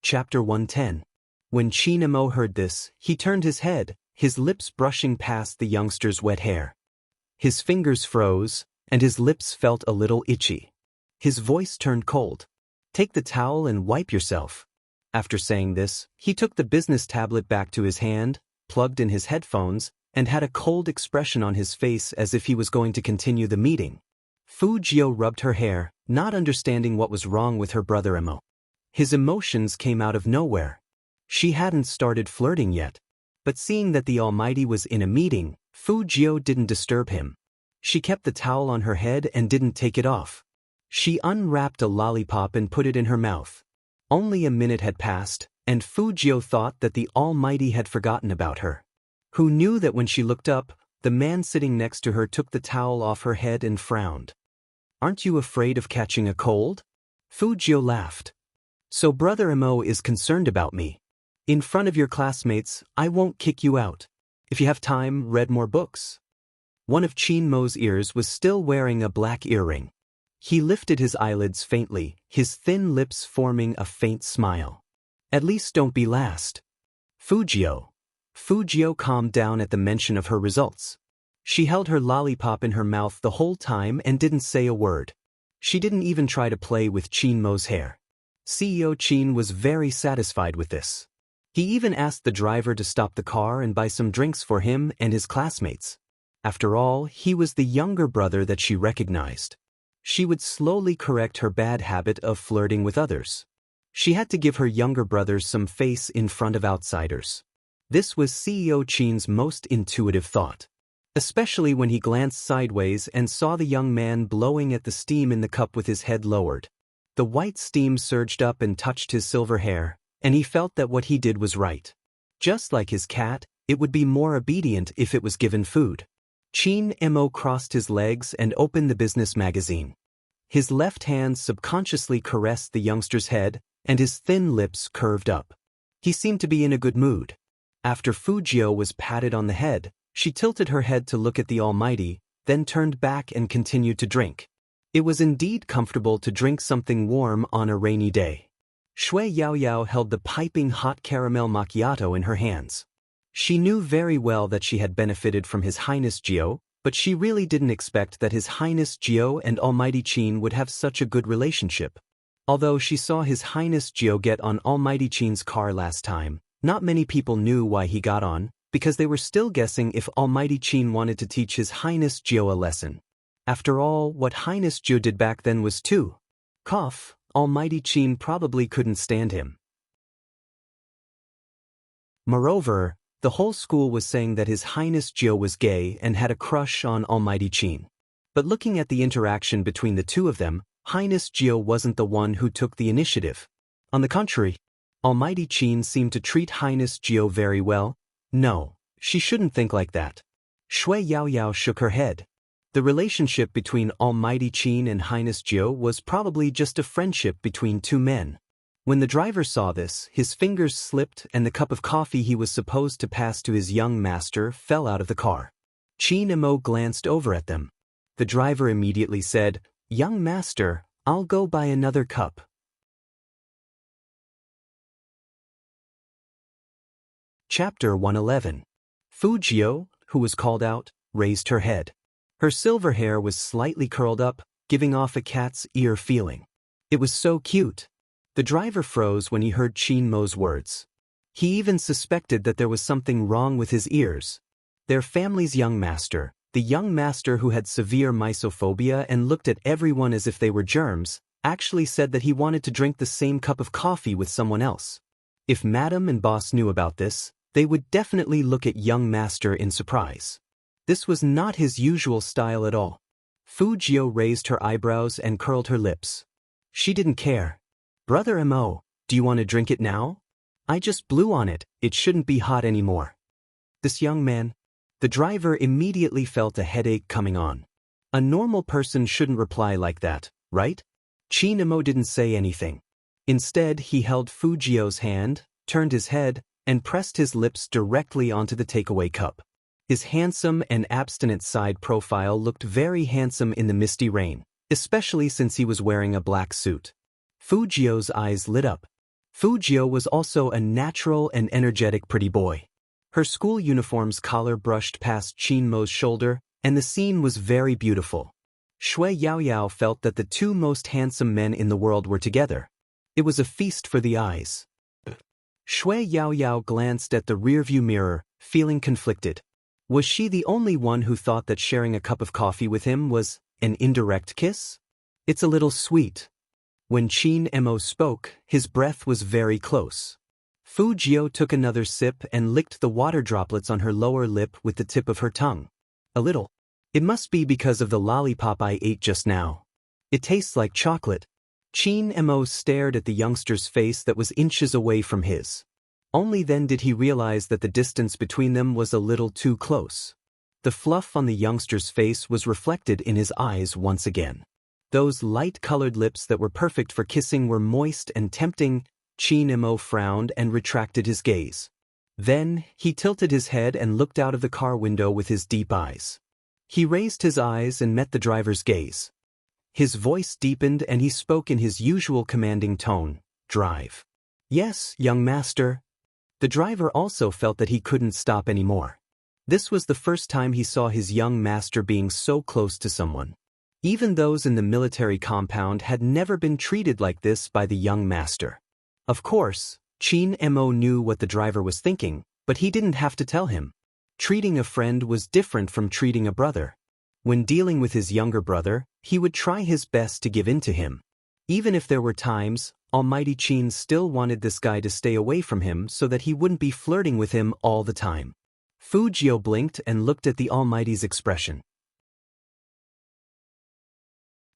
Chapter 110. When Chin Imo heard this, he turned his head, his lips brushing past the youngster's wet hair. His fingers froze, and his lips felt a little itchy. His voice turned cold. "Take the towel and wipe yourself." After saying this, he took the business tablet back to his hand, plugged in his headphones, and had a cold expression on his face as if he was going to continue the meeting. Fujio rubbed her hair, not understanding what was wrong with her brother Imo. His emotions came out of nowhere. She hadn't started flirting yet. But seeing that the Almighty was in a meeting, Fu Jiu didn't disturb him. She kept the towel on her head and didn't take it off. She unwrapped a lollipop and put it in her mouth. Only a minute had passed, and Fu Jiu thought that the Almighty had forgotten about her. Who knew that when she looked up, the man sitting next to her took the towel off her head and frowned. "Aren't you afraid of catching a cold?" Fu Jiu laughed. "So Brother Mo is concerned about me. In front of your classmates, I won't kick you out. If you have time, read more books." One of Chin Mo's ears was still wearing a black earring. He lifted his eyelids faintly, his thin lips forming a faint smile. "At least don't be last." Fu Jiu calmed down at the mention of her results. She held her lollipop in her mouth the whole time and didn't say a word. She didn't even try to play with Chin Mo's hair. CEO Chin was very satisfied with this. He even asked the driver to stop the car and buy some drinks for him and his classmates. After all, he was the younger brother that she recognized. She would slowly correct her bad habit of flirting with others. She had to give her younger brothers some face in front of outsiders. This was CEO Chin's most intuitive thought. Especially when he glanced sideways and saw the young man blowing at the steam in the cup with his head lowered. The white steam surged up and touched his silver hair, and he felt that what he did was right. Just like his cat, it would be more obedient if it was given food. Chin Mo crossed his legs and opened the business magazine. His left hand subconsciously caressed the youngster's head, and his thin lips curved up. He seemed to be in a good mood. After Fu Jiu was patted on the head, she tilted her head to look at the Almighty, then turned back and continued to drink. It was indeed comfortable to drink something warm on a rainy day. Shui Yaoyao held the piping hot caramel macchiato in her hands. She knew very well that she had benefited from His Highness Jiu, but she really didn't expect that His Highness Jiu and Almighty Qin would have such a good relationship. Although she saw His Highness Jiu get on Almighty Qin's car last time, not many people knew why he got on, because they were still guessing if Almighty Qin wanted to teach His Highness Jiu a lesson. After all, what Highness Jiu did back then was too. Cough, Almighty Qin probably couldn't stand him. Moreover, the whole school was saying that His Highness Jiu was gay and had a crush on Almighty Qin. But looking at the interaction between the two of them, Highness Jiu wasn't the one who took the initiative. On the contrary, Almighty Qin seemed to treat Highness Jiu very well. No, she shouldn't think like that. Shui Yaoyao shook her head. The relationship between Almighty Qin and Highness Jiu was probably just a friendship between two men. When the driver saw this, his fingers slipped and the cup of coffee he was supposed to pass to his young master fell out of the car. Chin Mo glanced over at them. The driver immediately said, "Young master, I'll go buy another cup." Chapter 111. Fu Jiu, who was called out, raised her head. Her silver hair was slightly curled up, giving off a cat's ear feeling. It was so cute. The driver froze when he heard Chin Mo's words. He even suspected that there was something wrong with his ears. Their family's young master, the young master who had severe mysophobia and looked at everyone as if they were germs, actually said that he wanted to drink the same cup of coffee with someone else. If Madam and Boss knew about this, they would definitely look at young master in surprise. This was not his usual style at all. Fu Jiu raised her eyebrows and curled her lips. She didn't care. "Brother Mo, do you want to drink it now? I just blew on it, it shouldn't be hot anymore." This young man. The driver immediately felt a headache coming on. A normal person shouldn't reply like that, right? Chin Mo didn't say anything. Instead, he held Fu Jiu's hand, turned his head, and pressed his lips directly onto the takeaway cup. His handsome and abstinent side profile looked very handsome in the misty rain, especially since he was wearing a black suit. Fu Jiu's eyes lit up. Fu Jiu was also a natural and energetic pretty boy. Her school uniform's collar brushed past Chin Mo's shoulder, and the scene was very beautiful. Shui Yaoyao felt that the two most handsome men in the world were together. It was a feast for the eyes. Shui Yaoyao glanced at the rearview mirror, feeling conflicted. Was she the only one who thought that sharing a cup of coffee with him was an indirect kiss? It's a little sweet. When Chin Mo spoke, his breath was very close. Fujio took another sip and licked the water droplets on her lower lip with the tip of her tongue. A little. It must be because of the lollipop I ate just now. It tastes like chocolate. Chin Mo stared at the youngster's face that was inches away from his. Only then did he realize that the distance between them was a little too close. The fluff on the youngster's face was reflected in his eyes once again. Those light-colored lips that were perfect for kissing were moist and tempting. Chin Mo frowned and retracted his gaze. Then, he tilted his head and looked out of the car window with his deep eyes. He raised his eyes and met the driver's gaze. His voice deepened and he spoke in his usual commanding tone, "Drive." "Yes, young master." The driver also felt that he couldn't stop anymore. This was the first time he saw his young master being so close to someone. Even those in the military compound had never been treated like this by the young master. Of course, Chin Mo knew what the driver was thinking, but he didn't have to tell him. Treating a friend was different from treating a brother. When dealing with his younger brother, he would try his best to give in to him. Even if there were times, Almighty Chin still wanted this guy to stay away from him so that he wouldn't be flirting with him all the time. Fujio blinked and looked at the Almighty's expression.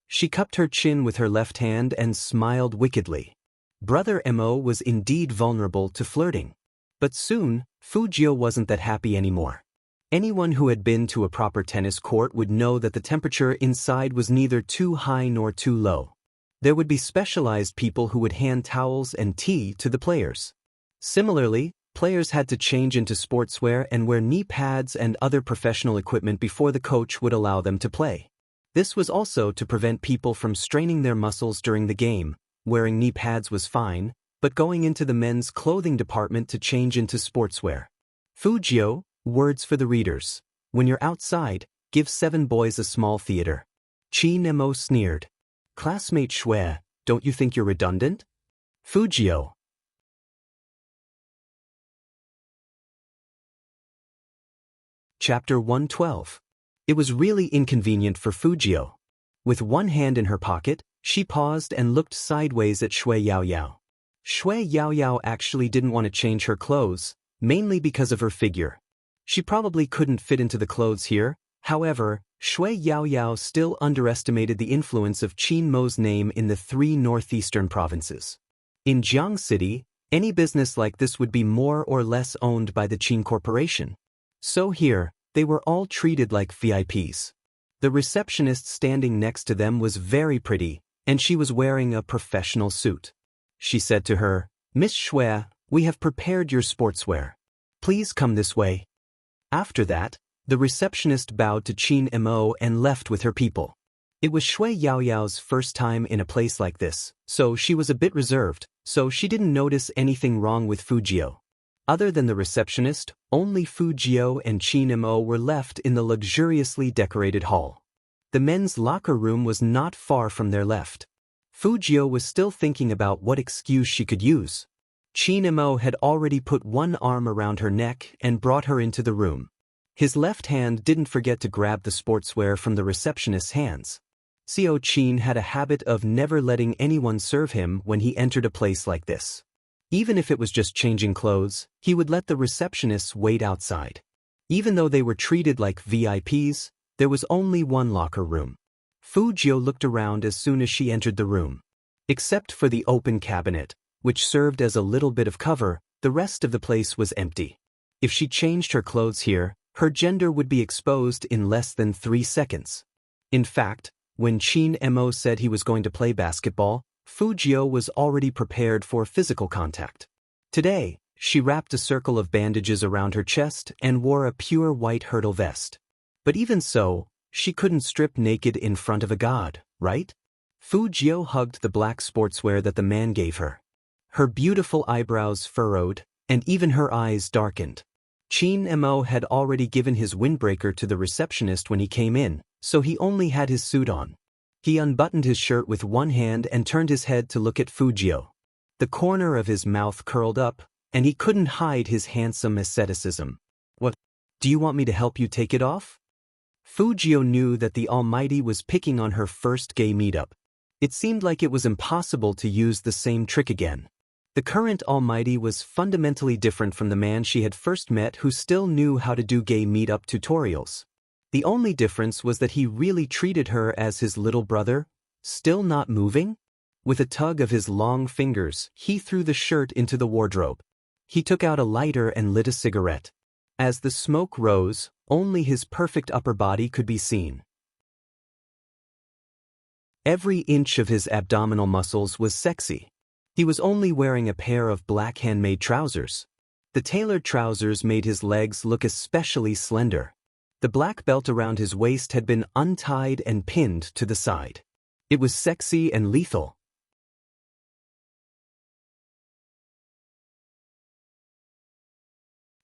She cupped her chin with her left hand and smiled wickedly. Brother Mo was indeed vulnerable to flirting. But soon, Fujio wasn't that happy anymore. Anyone who had been to a proper tennis court would know that the temperature inside was neither too high nor too low. There would be specialized people who would hand towels and tea to the players. Similarly, players had to change into sportswear and wear knee pads and other professional equipment before the coach would allow them to play. This was also to prevent people from straining their muscles during the game. Wearing knee pads was fine, but going into the men's clothing department to change into sportswear. Fujio, words for the readers. When you're outside, give 7 boys a small theater. Chin Mo sneered. Classmate Shui, don't you think you're redundant? Fujio. Chapter 112. It was really inconvenient for Fujio. With one hand in her pocket, she paused and looked sideways at Shui Yaoyao. Shui Yaoyao actually didn't want to change her clothes, mainly because of her figure. She probably couldn't fit into the clothes here. However, Shui Yaoyao still underestimated the influence of Chin Mo's name in the 3 northeastern provinces. In Jiang City, any business like this would be more or less owned by the Chin Corporation. So here, they were all treated like VIPs. The receptionist standing next to them was very pretty, and she was wearing a professional suit. She said to her, "Miss Shui, we have prepared your sportswear. Please come this way." After that, the receptionist bowed to Chin Mo and left with her people. It was Shui Yaoyao's first time in a place like this, so she was a bit reserved, so she didn't notice anything wrong with Fujio. Other than the receptionist, only Fujio and Chin Mo were left in the luxuriously decorated hall. The men's locker room was not far from their left. Fujio was still thinking about what excuse she could use. Chin Mo had already put one arm around her neck and brought her into the room. His left hand didn't forget to grab the sportswear from the receptionist's hands. Seo Chin had a habit of never letting anyone serve him when he entered a place like this. Even if it was just changing clothes, he would let the receptionists wait outside. Even though they were treated like VIPs, there was only one locker room. Fujio looked around as soon as she entered the room. Except for the open cabinet, which served as a little bit of cover, the rest of the place was empty. If she changed her clothes here, her gender would be exposed in less than 3 seconds. In fact, when Chin Mo said he was going to play basketball, Fujio was already prepared for physical contact. Today, she wrapped a circle of bandages around her chest and wore a pure white hurdle vest. But even so, she couldn't strip naked in front of a god, right? Fujio hugged the black sportswear that the man gave her. Her beautiful eyebrows furrowed, and even her eyes darkened. Chin Mo had already given his windbreaker to the receptionist when he came in, so he only had his suit on. He unbuttoned his shirt with one hand and turned his head to look at Fujio. The corner of his mouth curled up, and he couldn't hide his handsome asceticism. "What? Do you want me to help you take it off?" Fujio knew that the Almighty was picking on her first gay meetup. It seemed like it was impossible to use the same trick again. The current Almighty was fundamentally different from the man she had first met, who still knew how to do gay meetup tutorials. The only difference was that he really treated her as his little brother, still not moving. With a tug of his long fingers, he threw the shirt into the wardrobe. He took out a lighter and lit a cigarette. As the smoke rose, only his perfect upper body could be seen. Every inch of his abdominal muscles was sexy. He was only wearing a pair of black handmade trousers. The tailored trousers made his legs look especially slender. The black belt around his waist had been untied and pinned to the side. It was sexy and lethal.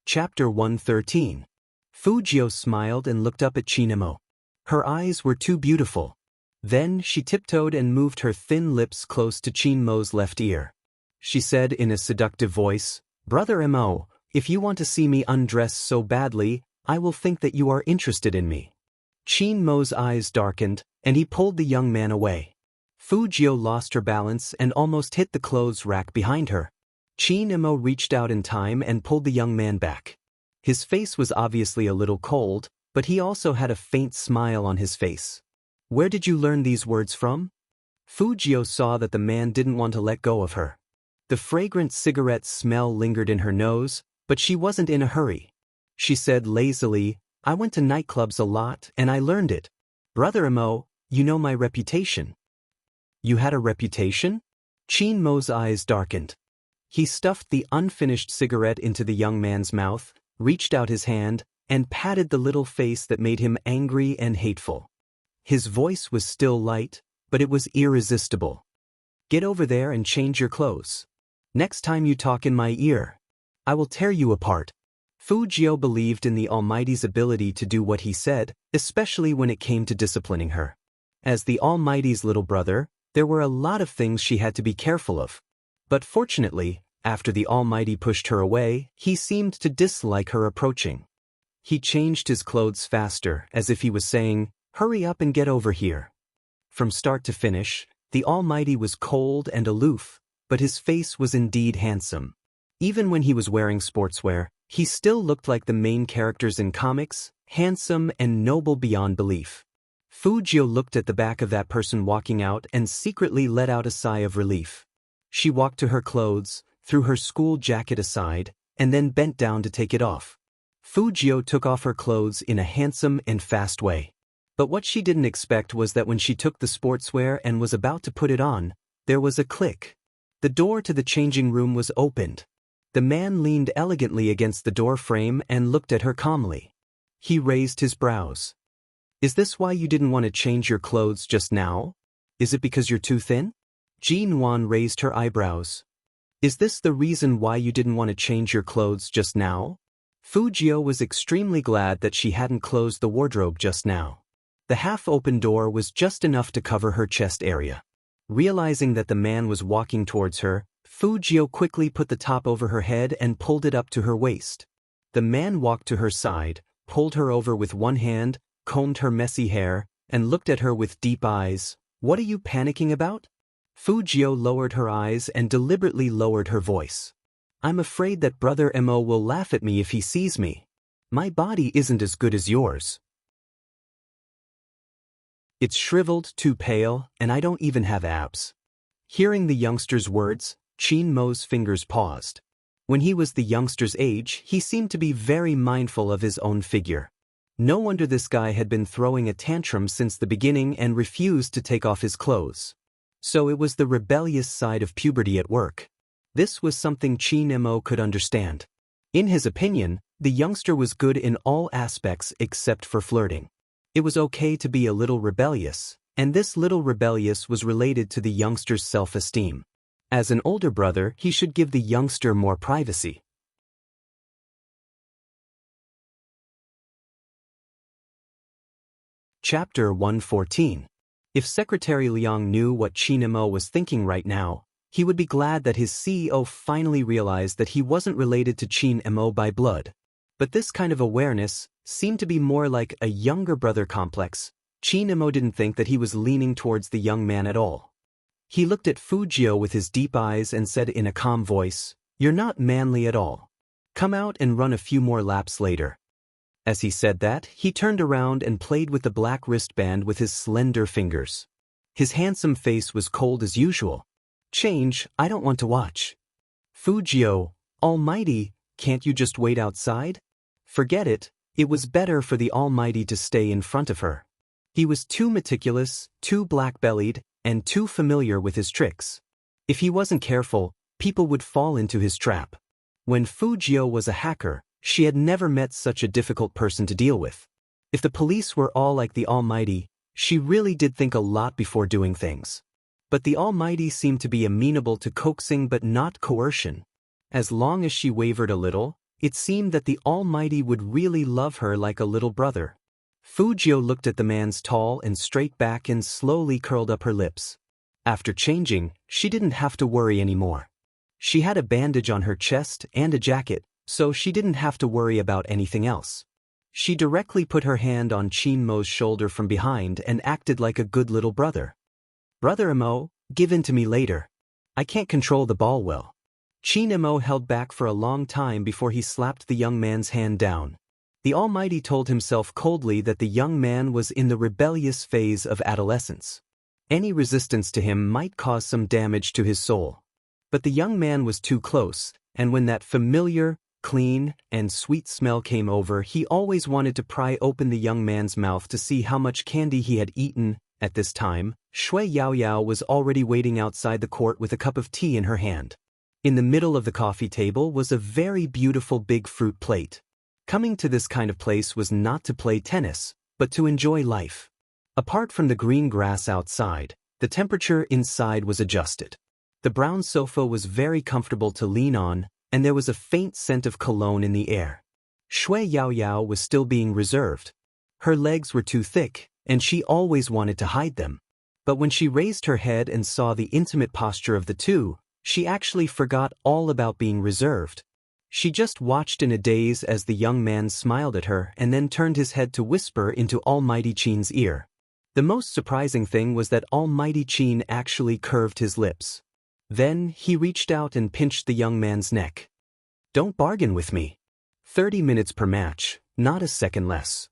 Chapter 113. Fujio smiled and looked up at Chinemo. Her eyes were too beautiful. Then she tiptoed and moved her thin lips close to Chinmo's left ear. She said in a seductive voice, "Brother Mo, if you want to see me undress so badly, I will think that you are interested in me." Chinmo's eyes darkened, and he pulled the young man away. Fujio lost her balance and almost hit the clothes rack behind her. Chinemo reached out in time and pulled the young man back. His face was obviously a little cold, but he also had a faint smile on his face. "Where did you learn these words from?" Fujio saw that the man didn't want to let go of her. The fragrant cigarette smell lingered in her nose, but she wasn't in a hurry. She said lazily, "I went to nightclubs a lot and I learned it. Brother Mo, you know my reputation." "You had a reputation?" Chinmo's eyes darkened. He stuffed the unfinished cigarette into the young man's mouth, reached out his hand, and patted the little face that made him angry and hateful. His voice was still light, but it was irresistible. "Get over there and change your clothes. Next time you talk in my ear, I will tear you apart." Fujio believed in the Almighty's ability to do what he said, especially when it came to disciplining her. As the Almighty's little brother, there were a lot of things she had to be careful of. But fortunately, after the Almighty pushed her away, he seemed to dislike her approaching. He changed his clothes faster, as if he was saying, "Hurry up and get over here." From start to finish, the Almighty was cold and aloof, but his face was indeed handsome. Even when he was wearing sportswear, he still looked like the main characters in comics, handsome and noble beyond belief. Fujio looked at the back of that person walking out and secretly let out a sigh of relief. She walked to her clothes, threw her school jacket aside, and then bent down to take it off. Fujio took off her clothes in a handsome and fast way. But what she didn't expect was that when she took the sportswear and was about to put it on, there was a click. The door to the changing room was opened. The man leaned elegantly against the door frame and looked at her calmly. He raised his brows. "Is this why you didn't want to change your clothes just now? Is it because you're too thin?" Jin-wan raised her eyebrows. "Is this the reason why you didn't want to change your clothes just now?" Fujio was extremely glad that she hadn't closed the wardrobe just now. The half-open door was just enough to cover her chest area. Realizing that the man was walking towards her, Fujio quickly put the top over her head and pulled it up to her waist. The man walked to her side, pulled her over with one hand, combed her messy hair, and looked at her with deep eyes. "What are you panicking about?" Fujio lowered her eyes and deliberately lowered her voice. "I'm afraid that Brother Mo will laugh at me if he sees me. My body isn't as good as yours. It's shriveled, too pale, and I don't even have abs." Hearing the youngster's words, Chin-mo's fingers paused. When he was the youngster's age, he seemed to be very mindful of his own figure. No wonder this guy had been throwing a tantrum since the beginning and refused to take off his clothes. So it was the rebellious side of puberty at work. This was something Chin-mo could understand. In his opinion, the youngster was good in all aspects except for flirting. It was okay to be a little rebellious, and this little rebellious was related to the youngster's self-esteem. As an older brother, he should give the youngster more privacy. Chapter 114. If Secretary Liang knew what Chin-mo was thinking right now, he would be glad that his CEO finally realized that he wasn't related to Chin-mo by blood. But this kind of awareness seemed to be more like a younger brother complex. Chin-mo didn't think that he was leaning towards the young man at all. He looked at Fujio with his deep eyes and said in a calm voice, "You're not manly at all. Come out and run a few more laps later." As he said that, he turned around and played with the black wristband with his slender fingers. His handsome face was cold as usual. "Change, I don't want to watch." "Fujio, Almighty, can't you just wait outside?" Forget it, it was better for the Almighty to stay in front of her. He was too meticulous, too black-bellied, and too familiar with his tricks. If he wasn't careful, people would fall into his trap. When Fujio was a hacker, she had never met such a difficult person to deal with. If the police were all like the Almighty, she really did think a lot before doing things. But the Almighty seemed to be amenable to coaxing but not coercion. As long as she wavered a little, it seemed that the Almighty would really love her like a little brother. Fujio looked at the man's tall and straight back and slowly curled up her lips. After changing, she didn't have to worry anymore. She had a bandage on her chest and a jacket, so she didn't have to worry about anything else. She directly put her hand on Chinmo's shoulder from behind and acted like a good little brother. "Brother Imo, give in to me later. I can't control the ball well." Chinmo held back for a long time before he slapped the young man's hand down. The Almighty told himself coldly that the young man was in the rebellious phase of adolescence. Any resistance to him might cause some damage to his soul. But the young man was too close, and when that familiar, clean, and sweet smell came over, he always wanted to pry open the young man's mouth to see how much candy he had eaten. At this time, Shui Yaoyao was already waiting outside the court with a cup of tea in her hand. In the middle of the coffee table was a very beautiful big fruit plate. Coming to this kind of place was not to play tennis, but to enjoy life. Apart from the green grass outside, the temperature inside was adjusted. The brown sofa was very comfortable to lean on, and there was a faint scent of cologne in the air. Shui Yaoyao was still being reserved. Her legs were too thick, and she always wanted to hide them. But when she raised her head and saw the intimate posture of the two, she actually forgot all about being reserved. She just watched in a daze as the young man smiled at her and then turned his head to whisper into Almighty Chin's ear. The most surprising thing was that Almighty Chin actually curved his lips. Then he reached out and pinched the young man's neck. "Don't bargain with me. 30 minutes per match, not a second less."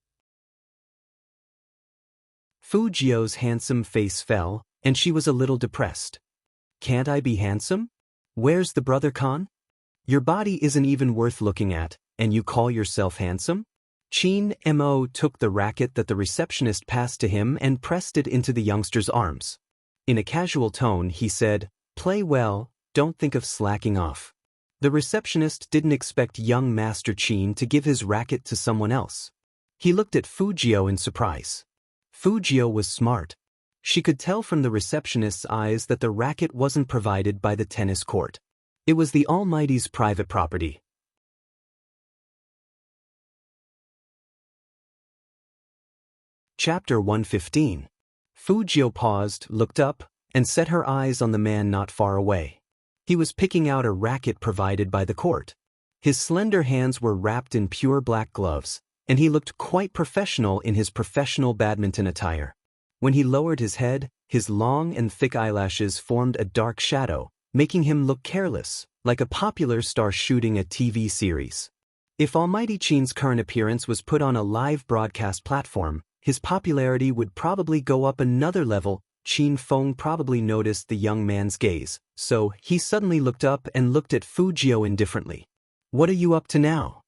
Fujio's handsome face fell, and she was a little depressed. "Can't I be handsome? Where's the brother Khan? Your body isn't even worth looking at, and you call yourself handsome?" Chinmo took the racket that the receptionist passed to him and pressed it into the youngster's arms. In a casual tone, he said, "Play well, don't think of slacking off." The receptionist didn't expect young Master Chin to give his racket to someone else. He looked at Fujio in surprise. Fujio was smart. She could tell from the receptionist's eyes that the racket wasn't provided by the tennis court. It was the Almighty's private property. Chapter 115. Fujio paused, looked up, and set her eyes on the man not far away. He was picking out a racket provided by the court. His slender hands were wrapped in pure black gloves, and he looked quite professional in his professional badminton attire. When he lowered his head, his long and thick eyelashes formed a dark shadow, making him look careless, like a popular star shooting a TV series. If Almighty Chin's current appearance was put on a live broadcast platform, his popularity would probably go up another level. Chin Feng probably noticed the young man's gaze, so he suddenly looked up and looked at Fujio indifferently. "What are you up to now?"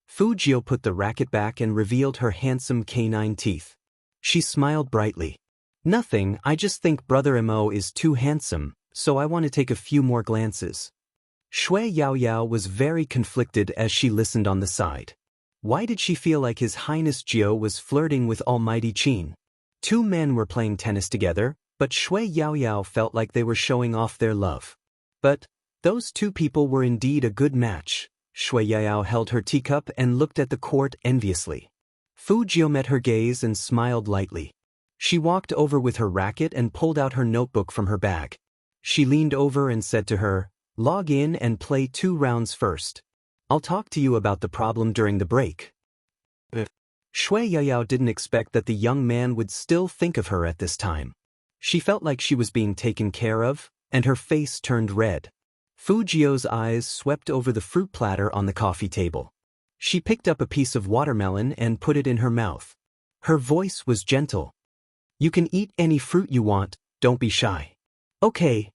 Fujio put the racket back and revealed her handsome canine teeth. She smiled brightly. "Nothing, I just think Brother Imo is too handsome, so I want to take a few more glances." Shui Yaoyao was very conflicted as she listened on the side. Why did she feel like His Highness Jiao was flirting with Almighty Chin? Two men were playing tennis together, but Shui Yaoyao felt like they were showing off their love. But those two people were indeed a good match. Shui Yaoyao held her teacup and looked at the court enviously. Fujio met her gaze and smiled lightly. She walked over with her racket and pulled out her notebook from her bag. She leaned over and said to her, "Log in and play 2 rounds first. I'll talk to you about the problem during the break." Shui Yaoyao didn't expect that the young man would still think of her at this time. She felt like she was being taken care of, and her face turned red. Fujio's eyes swept over the fruit platter on the coffee table. She picked up a piece of watermelon and put it in her mouth. Her voice was gentle. "You can eat any fruit you want, don't be shy." "Okay."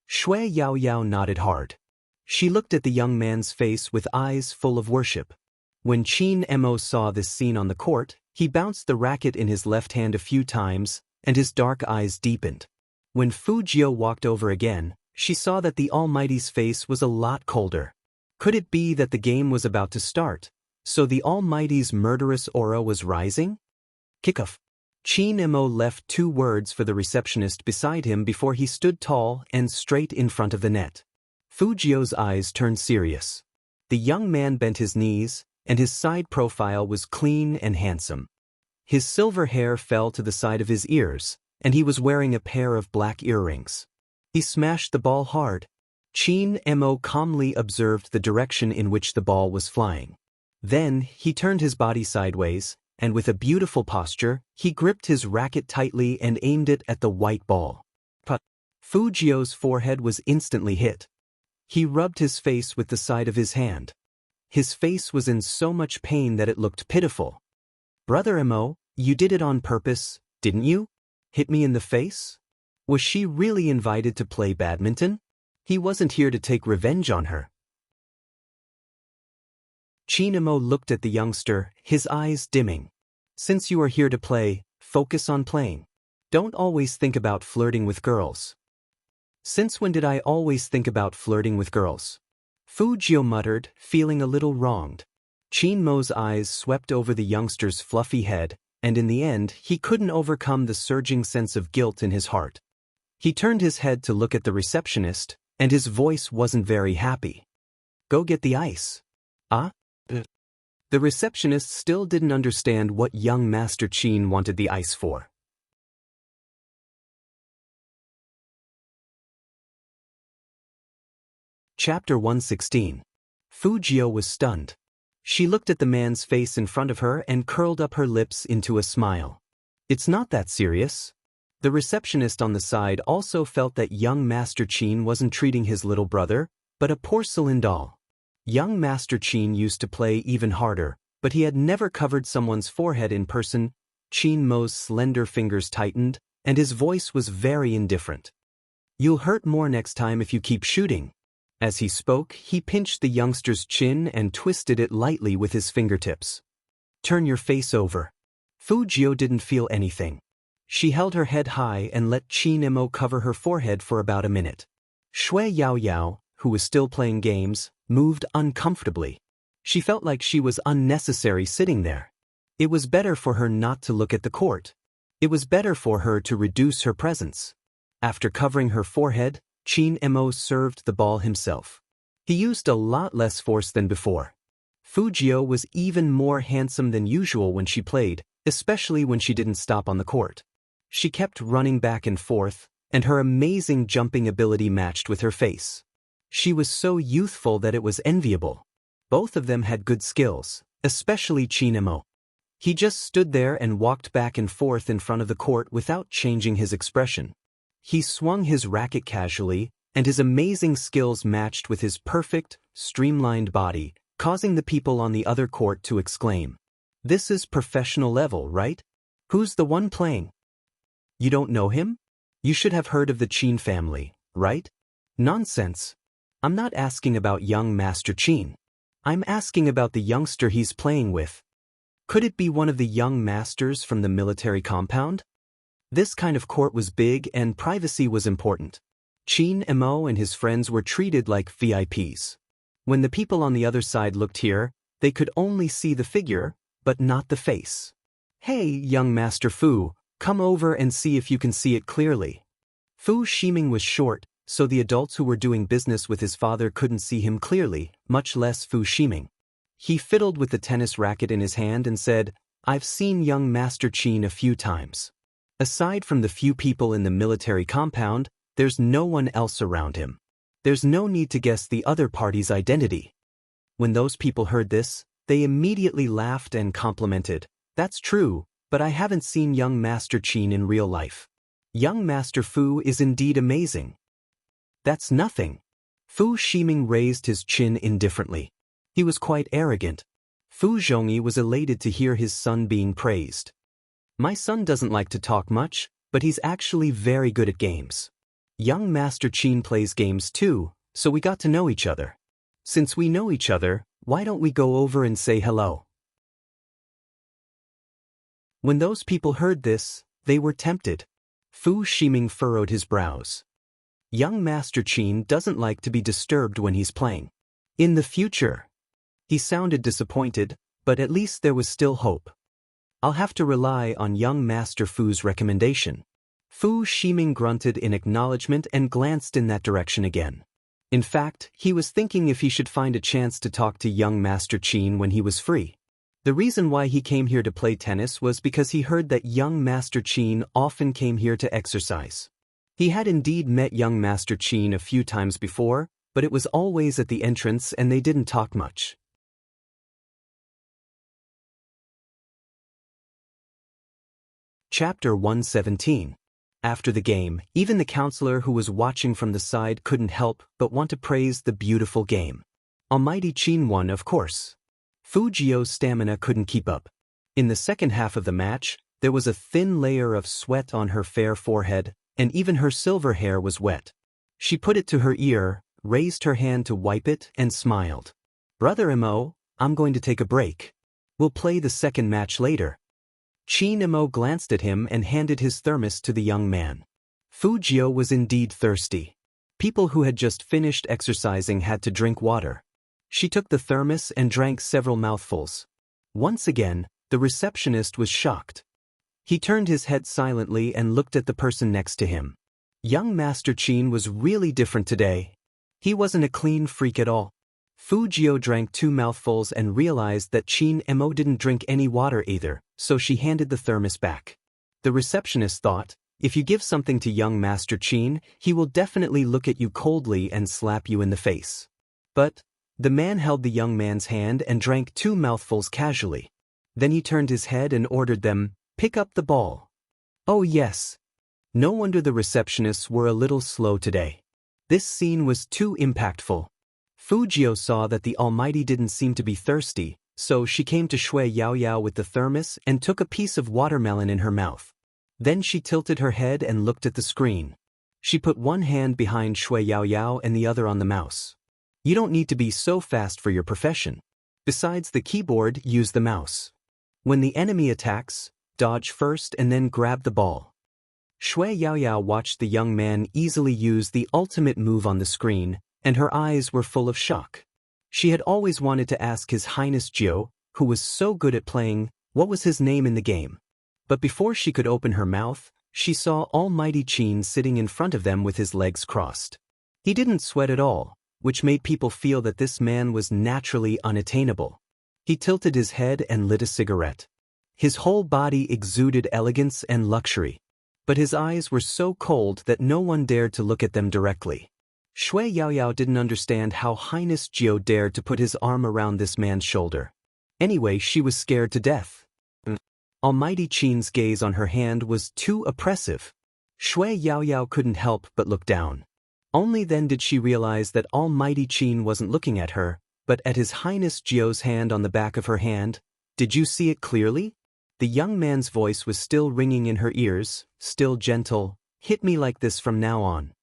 Shui Yao Yao nodded hard. She looked at the young man's face with eyes full of worship. When Qin Mo saw this scene on the court, he bounced the racket in his left hand a few times, and his dark eyes deepened. When Fujio walked over again, she saw that the Almighty's face was a lot colder. Could it be that the game was about to start, so the Almighty's murderous aura was rising? Kickoff. Qin Mo left 2 words for the receptionist beside him before he stood tall and straight in front of the net. Fujio's eyes turned serious. The young man bent his knees, and his side profile was clean and handsome. His silver hair fell to the side of his ears, and he was wearing a pair of black earrings. He smashed the ball hard. Qin Mo calmly observed the direction in which the ball was flying. Then, he turned his body sideways, and with a beautiful posture, he gripped his racket tightly and aimed it at the white ball. But Fujio's forehead was instantly hit. He rubbed his face with the side of his hand. His face was in so much pain that it looked pitiful. "Brother Mo, you did it on purpose, didn't you? Hit me in the face?" Was she really invited to play badminton? He wasn't here to take revenge on her. Qin Mo looked at the youngster, his eyes dimming. "Since you are here to play, focus on playing. Don't always think about flirting with girls." "Since when did I always think about flirting with girls?" Fujio muttered, feeling a little wronged. Qin Mo's eyes swept over the youngster's fluffy head, and in the end, he couldn't overcome the surging sense of guilt in his heart. He turned his head to look at the receptionist, and his voice wasn't very happy. "Go get the ice." "Ah?" The receptionist still didn't understand what young Master Qin wanted the ice for. Chapter 116. Fujio was stunned. She looked at the man's face in front of her and curled up her lips into a smile. "It's not that serious." The receptionist on the side also felt that young Master Qin wasn't treating his little brother, but a porcelain doll. Young Master Qin used to play even harder, but he had never covered someone's forehead in person. Qin Mo's slender fingers tightened, and his voice was very indifferent. "You'll hurt more next time if you keep shooting." As he spoke, he pinched the youngster's chin and twisted it lightly with his fingertips. "Turn your face over." Fujio didn't feel anything. She held her head high and let Qin Mo cover her forehead for about a minute. Shui Yao Yao, who was still playing games, moved uncomfortably. She felt like she was unnecessary sitting there. It was better for her not to look at the court. It was better for her to reduce her presence. After covering her forehead, Qin Mo served the ball himself. He used a lot less force than before. Fujio was even more handsome than usual when she played, especially when she didn't stop on the court. She kept running back and forth, and her amazing jumping ability matched with her face. She was so youthful that it was enviable. Both of them had good skills, especially Qin Mo. He just stood there and walked back and forth in front of the court without changing his expression. He swung his racket casually, and his amazing skills matched with his perfect, streamlined body, causing the people on the other court to exclaim, "This is professional level, right? Who's the one playing? You don't know him? You should have heard of the Qin family, right?" "Nonsense. I'm not asking about young Master Qin. I'm asking about the youngster he's playing with. Could it be one of the young masters from the military compound?" This kind of court was big and privacy was important. Qin Mo and his friends were treated like VIPs. When the people on the other side looked here, they could only see the figure, but not the face. "Hey, young Master Fu, come over and see if you can see it clearly." Fu Ximing was short, so the adults who were doing business with his father couldn't see him clearly, much less Fu Ximing. He fiddled with the tennis racket in his hand and said, "I've seen young Master Qin a few times. Aside from the few people in the military compound, there's no one else around him. There's no need to guess the other party's identity." When those people heard this, they immediately laughed and complimented, "That's true, but I haven't seen young Master Qin in real life." Young Master Fu is indeed amazing. That's nothing. Fu Ximing raised his chin indifferently. He was quite arrogant. Fu Zhongyi was elated to hear his son being praised. My son doesn't like to talk much, but he's actually very good at games. Young Master Qin plays games too, so we got to know each other. Since we know each other, why don't we go over and say hello? When those people heard this, they were tempted. Fu Ximing furrowed his brows. Young Master Qin doesn't like to be disturbed when he's playing. In the future. He sounded disappointed, but at least there was still hope. I'll have to rely on young Master Fu's recommendation. Fu Ximing grunted in acknowledgement and glanced in that direction again. In fact, he was thinking if he should find a chance to talk to young Master Qin when he was free. The reason why he came here to play tennis was because he heard that young Master Qin often came here to exercise. He had indeed met young Master Qin a few times before, but it was always at the entrance and they didn't talk much. Chapter 117. After the game, even the counselor who was watching from the side couldn't help but want to praise the beautiful game. Almighty Qin won, of course. Fu Jiao's stamina couldn't keep up. In the second half of the match, there was a thin layer of sweat on her fair forehead, and even her silver hair was wet. She put it to her ear, raised her hand to wipe it, and smiled. Brother Mo, I'm going to take a break. We'll play the second match later. Qin Mo glanced at him and handed his thermos to the young man. Fu Jiao was indeed thirsty. People who had just finished exercising had to drink water. She took the thermos and drank several mouthfuls. Once again, the receptionist was shocked. He turned his head silently and looked at the person next to him. Young Master Qin was really different today. He wasn't a clean freak at all. Fu Jiao drank 2 mouthfuls and realized that Qin Mo didn't drink any water either, so she handed the thermos back. The receptionist thought, if you give something to young Master Qin, he will definitely look at you coldly and slap you in the face. But the man held the young man's hand and drank 2 mouthfuls casually. Then he turned his head and ordered them, pick up the ball. Oh yes. No wonder the receptionists were a little slow today. This scene was too impactful. Fu Jiao saw that the Almighty didn't seem to be thirsty, so she came to Shui Yaoyao with the thermos and took a piece of watermelon in her mouth. Then she tilted her head and looked at the screen. She put one hand behind Shui Yaoyao and the other on the mouse. You don't need to be so fast for your profession. Besides the keyboard, use the mouse. When the enemy attacks, dodge first and then grab the ball. Shui Yaoyao watched the young man easily use the ultimate move on the screen, and her eyes were full of shock. She had always wanted to ask His Highness Jiao, who was so good at playing, what was his name in the game. But before she could open her mouth, she saw Almighty Qin sitting in front of them with his legs crossed. He didn't sweat at all, which made people feel that this man was naturally unattainable. He tilted his head and lit a cigarette. His whole body exuded elegance and luxury. But his eyes were so cold that no one dared to look at them directly. Shui Yaoyao didn't understand how Highness Jiao dared to put his arm around this man's shoulder. Anyway, she was scared to death. Almighty Qin's gaze on her hand was too oppressive. Shui Yaoyao couldn't help but look down. Only then did she realize that Almighty Qin wasn't looking at her, but at His Highness Jiao's hand on the back of her hand. Did you see it clearly? The young man's voice was still ringing in her ears, still gentle. Hit me like this from now on.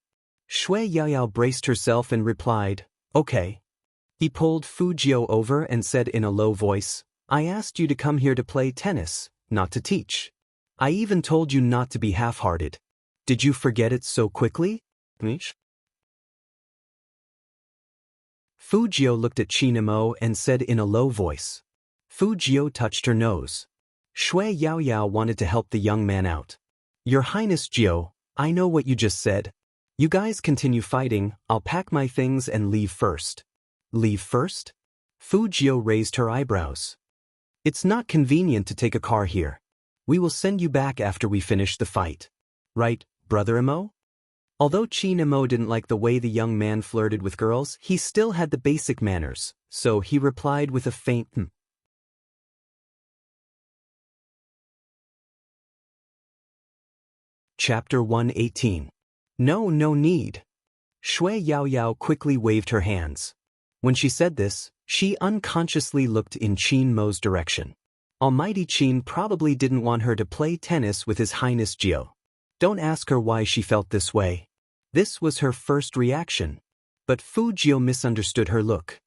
Shui Yaoyao braced herself and replied, okay. He pulled Fu Jiao over and said in a low voice, I asked you to come here to play tennis, not to teach. I even told you not to be half-hearted. Did you forget it so quickly? Fu Jiao looked at Qin Mo and said in a low voice. Fu Jiao touched her nose. Shui Yaoyao wanted to help the young man out. Your Highness Jiao, I know what you just said. You guys continue fighting, I'll pack my things and leave first. Leave first? Fu Jiao raised her eyebrows. It's not convenient to take a car here. We will send you back after we finish the fight. Right, Brother Mo? Although Qin Mo didn't like the way the young man flirted with girls, he still had the basic manners, so he replied with a faint Chapter 118. No, no need. Shui Yao Yao quickly waved her hands. When she said this, she unconsciously looked in Qin Mo's direction. Almighty Qin probably didn't want her to play tennis with His Highness Jiao. Don't ask her why she felt this way. This was her first reaction. But Fu Jiao misunderstood her look.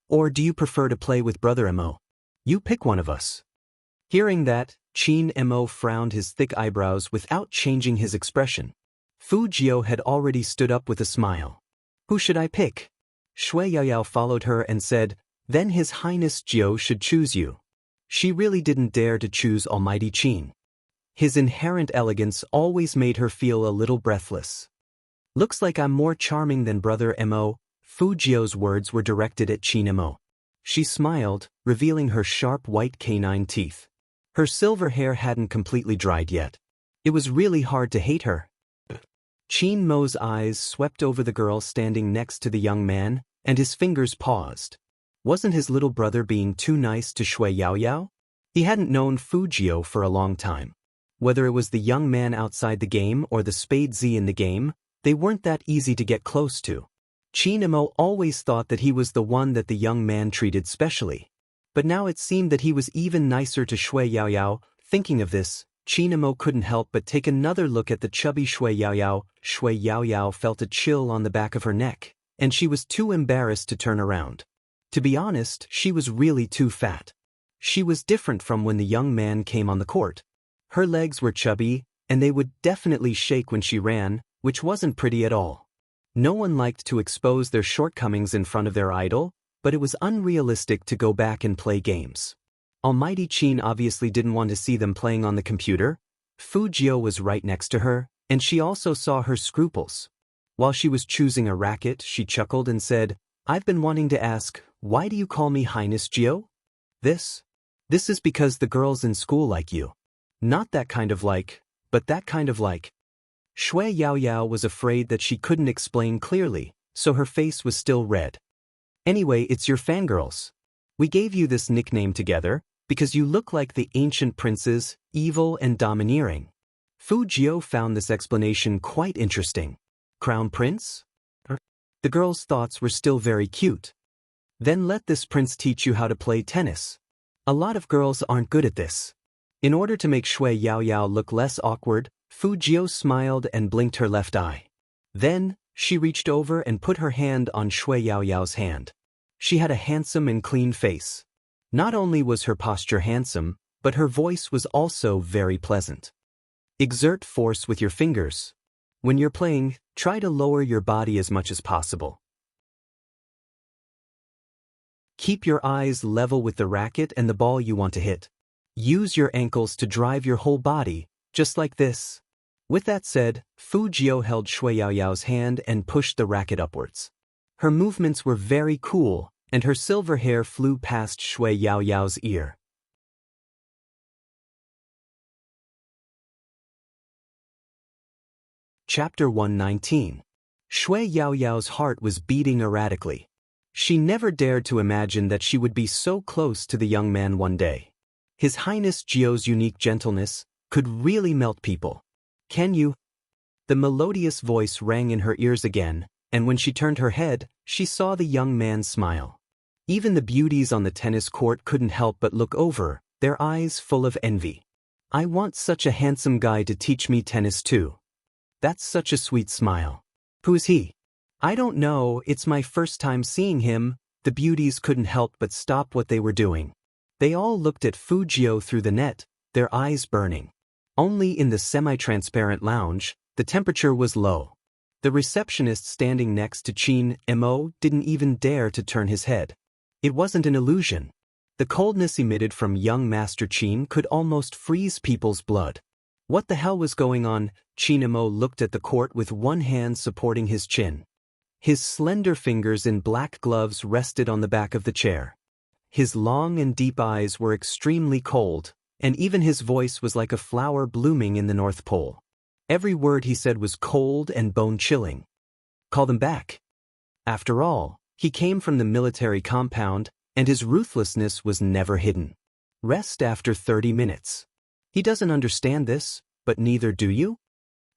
Or do you prefer to play with Brother Mo? You pick one of us. Hearing that, Qin Mo frowned his thick eyebrows without changing his expression. Fu Jiao had already stood up with a smile. Who should I pick? Shui Yaoyao followed her and said, then His Highness Jiao should choose you. She really didn't dare to choose Almighty Qin. His inherent elegance always made her feel a little breathless. Looks like I'm more charming than Brother Mo. Fu Jiao's words were directed at Qin Mo. She smiled, revealing her sharp white canine teeth. Her silver hair hadn't completely dried yet. It was really hard to hate her. Qin Mo's eyes swept over the girl standing next to the young man, and his fingers paused. Wasn't his little brother being too nice to Shui Yaoyao? He hadn't known Fu Jiao for a long time. Whether it was the young man outside the game or the Spade Z in the game, they weren't that easy to get close to. Qin Mo always thought that he was the one that the young man treated specially. But now it seemed that he was even nicer to Shui Yaoyao. Thinking of this, Qin Mo couldn't help but take another look at the chubby Shui Yaoyao. Shui Yaoyao felt a chill on the back of her neck, and she was too embarrassed to turn around. To be honest, she was really too fat. She was different from when the young man came on the court. Her legs were chubby, and they would definitely shake when she ran, which wasn't pretty at all. No one liked to expose their shortcomings in front of their idol, but it was unrealistic to go back and play games. Almighty Qin obviously didn't want to see them playing on the computer. Fu Jiao was right next to her, and she also saw her scruples. While she was choosing a racket, she chuckled and said, I've been wanting to ask, why do you call me Highness Jiao? This is because the girls in school like you. Not that kind of like, but that kind of like. Shui Yaoyao was afraid that she couldn't explain clearly, so her face was still red. Anyway, it's your fangirls. We gave you this nickname together, because you look like the ancient princes, evil and domineering. Fu Jiao found this explanation quite interesting. Crown Prince? The girl's thoughts were still very cute. Then let this prince teach you how to play tennis. A lot of girls aren't good at this. In order to make Shui Yaoyao look less awkward, Fu Jiao smiled and blinked her left eye. Then, she reached over and put her hand on Shui Yaoyao's hand. She had a handsome and clean face. Not only was her posture handsome, but her voice was also very pleasant. Exert force with your fingers. When you're playing, try to lower your body as much as possible. Keep your eyes level with the racket and the ball you want to hit. Use your ankles to drive your whole body, just like this. With that said, Fu Jiao held Shui Yaoyao's hand and pushed the racket upwards. Her movements were very cool, and her silver hair flew past Shui Yaoyao's ear. Chapter 119. Shui Yaoyao's heart was beating erratically. She never dared to imagine that she would be so close to the young man one day. His Highness Jiao's unique gentleness could really melt people. Can you? The melodious voice rang in her ears again, and when she turned her head, she saw the young man smile. Even the beauties on the tennis court couldn't help but look over, their eyes full of envy. I want such a handsome guy to teach me tennis too. That's such a sweet smile. Who is he? I don't know, it's my first time seeing him. The beauties couldn't help but stop what they were doing. They all looked at Fu Jiao through the net, their eyes burning. Only in the semi-transparent lounge, the temperature was low. The receptionist standing next to Qin Mo didn't even dare to turn his head. It wasn't an illusion. The coldness emitted from young Master Qin could almost freeze people's blood. What the hell was going on? Qin Mo looked at the court with one hand supporting his chin. His slender fingers in black gloves rested on the back of the chair. His long and deep eyes were extremely cold, and even his voice was like a flower blooming in the North Pole. Every word he said was cold and bone-chilling. Call them back. After all, he came from the military compound, and his ruthlessness was never hidden. Rest after 30 minutes. He doesn't understand this, but neither do you?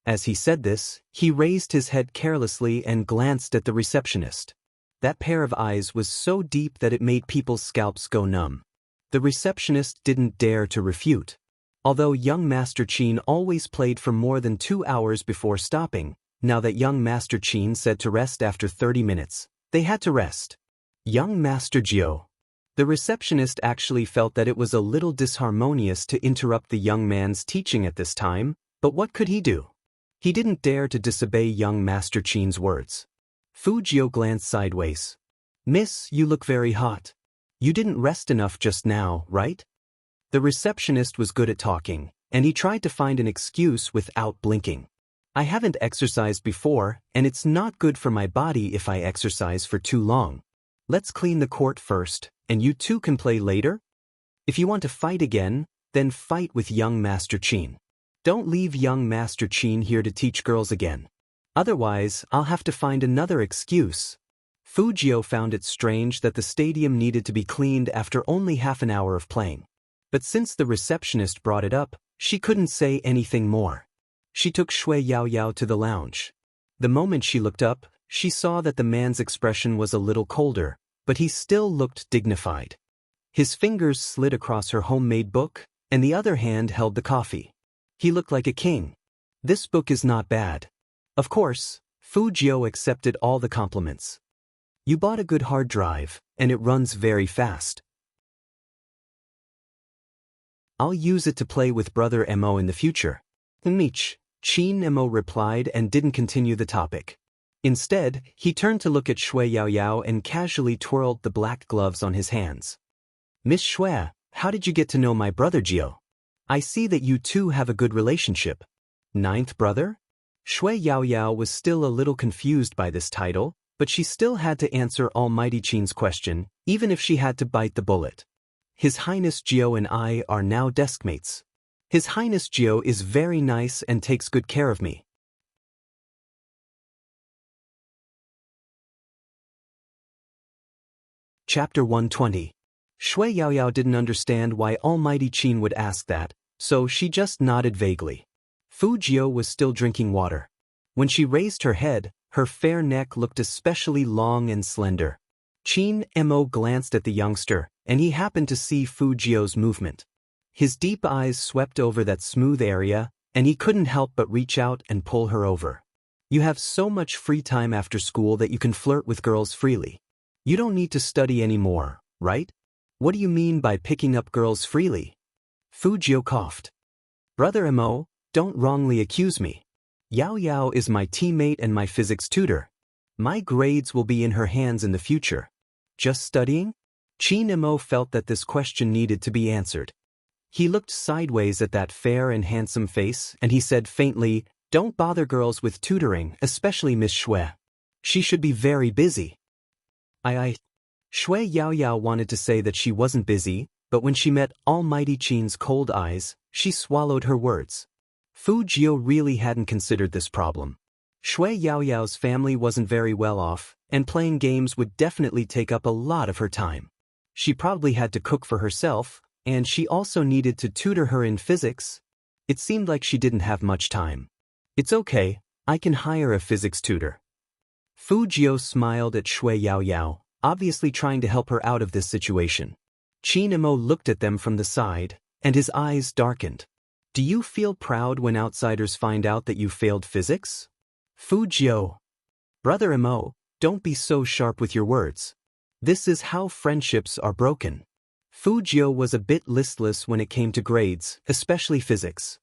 As he said this, he raised his head carelessly and glanced at the receptionist. That pair of eyes was so deep that it made people's scalps go numb. The receptionist didn't dare to refute. Although young Master Qin always played for more than 2 hours before stopping, now that young Master Qin said to rest after 30 minutes, they had to rest. Young Master Jiu. The receptionist actually felt that it was a little disharmonious to interrupt the young man's teaching at this time, but what could he do? He didn't dare to disobey young Master Qin's words. Fu Jiu glanced sideways. Miss, you look very hot. You didn't rest enough just now, right? The receptionist was good at talking, and he tried to find an excuse without blinking. I haven't exercised before, and it's not good for my body if I exercise for too long. Let's clean the court first, and you two can play later? If you want to fight again, then fight with young Master Qin. Don't leave young Master Qin here to teach girls again. Otherwise, I'll have to find another excuse. Fu Jiu found it strange that the stadium needed to be cleaned after only half an hour of playing. But since the receptionist brought it up, she couldn't say anything more. She took Shui Yaoyao to the lounge. The moment she looked up, she saw that the man's expression was a little colder, but he still looked dignified. His fingers slid across her homemade book, and the other hand held the coffee. He looked like a king. This book is not bad. Of course, Fu Jiu accepted all the compliments. You bought a good hard drive, and it runs very fast. I'll use it to play with Brother Mo in the future. Enrich, Qin Mo replied and didn't continue the topic. Instead, he turned to look at Shui Yaoyao and casually twirled the black gloves on his hands. Miss Shui, how did you get to know my brother Jiu? I see that you two have a good relationship. Ninth brother? Shui Yaoyao was still a little confused by this title, but she still had to answer Almighty Qin's question, even if she had to bite the bullet. His Highness Jiu and I are now deskmates. His Highness Jiu is very nice and takes good care of me. Chapter 120. Shui Yaoyao didn't understand why Almighty Qin would ask that, so she just nodded vaguely. Fu Jiu was still drinking water. When she raised her head, her fair neck looked especially long and slender. Qin Mo glanced at the youngster, and he happened to see Fu Jiu's movement. His deep eyes swept over that smooth area, and he couldn't help but reach out and pull her over. You have so much free time after school that you can flirt with girls freely. You don't need to study anymore, right? What do you mean by picking up girls freely? Fu Jiu coughed. Brother Mo, don't wrongly accuse me. Yao Yao is my teammate and my physics tutor. My grades will be in her hands in the future. Just studying? Qin Mo felt that this question needed to be answered. He looked sideways at that fair and handsome face, and he said faintly, don't bother girls with tutoring, especially Miss Shui. She should be very busy. Shui Yaoyao wanted to say that she wasn't busy, but when she met Almighty Qin's cold eyes, she swallowed her words. Fu Jiu really hadn't considered this problem. Shui Yaoyao's family wasn't very well off, and playing games would definitely take up a lot of her time. She probably had to cook for herself, and she also needed to tutor her in physics. It seemed like she didn't have much time. It's okay, I can hire a physics tutor. Fu Jiu smiled at Shui Yaoyao, obviously trying to help her out of this situation. Qin Mo looked at them from the side, and his eyes darkened. Do you feel proud when outsiders find out that you failed physics? Fu Jiu. Brother Mo, don't be so sharp with your words. This is how friendships are broken. Fu Jiu was a bit listless when it came to grades, especially physics.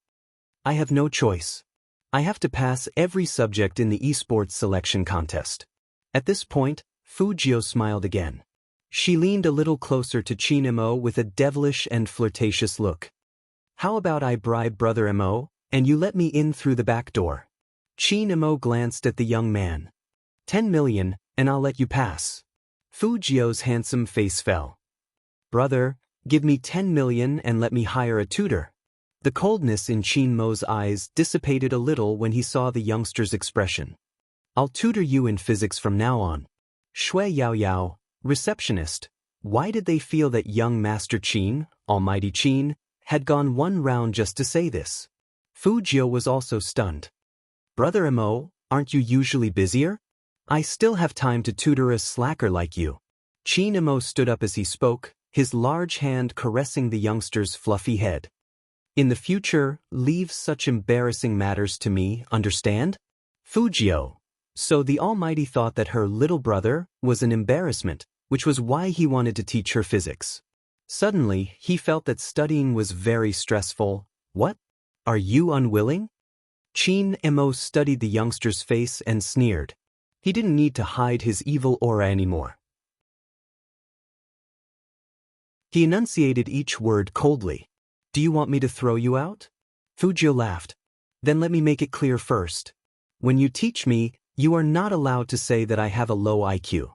I have no choice. I have to pass every subject in the esports selection contest. At this point, Fu Jiu smiled again. She leaned a little closer to Qin Mo with a devilish and flirtatious look. How about I bribe Brother Mo, and you let me in through the back door? Qin Mo glanced at the young man. 10 million, and I'll let you pass. Fu Jiu's handsome face fell. Brother, give me 10 million and let me hire a tutor. The coldness in Qin Mo's eyes dissipated a little when he saw the youngster's expression. I'll tutor you in physics from now on. Shui Yaoyao, receptionist, why did they feel that young Master Qin, Almighty Qin, had gone one round just to say this? Fu Jiu was also stunned. Brother Mo, aren't you usually busier? I still have time to tutor a slacker like you. Chin Mo stood up as he spoke, his large hand caressing the youngster's fluffy head. In the future, leave such embarrassing matters to me, understand? Fujio. So the Almighty thought that her little brother was an embarrassment, which was why he wanted to teach her physics. Suddenly, he felt that studying was very stressful. What? Are you unwilling? Chin Mo studied the youngster's face and sneered. He didn't need to hide his evil aura anymore. He enunciated each word coldly. Do you want me to throw you out? Fujio laughed. Then let me make it clear first. When you teach me, you are not allowed to say that I have a low IQ.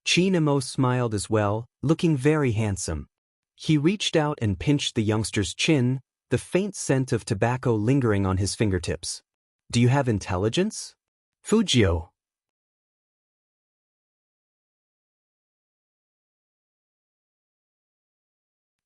Chin Mo smiled as well, looking very handsome. He reached out and pinched the youngster's chin, the faint scent of tobacco lingering on his fingertips. Do you have intelligence? Fujio.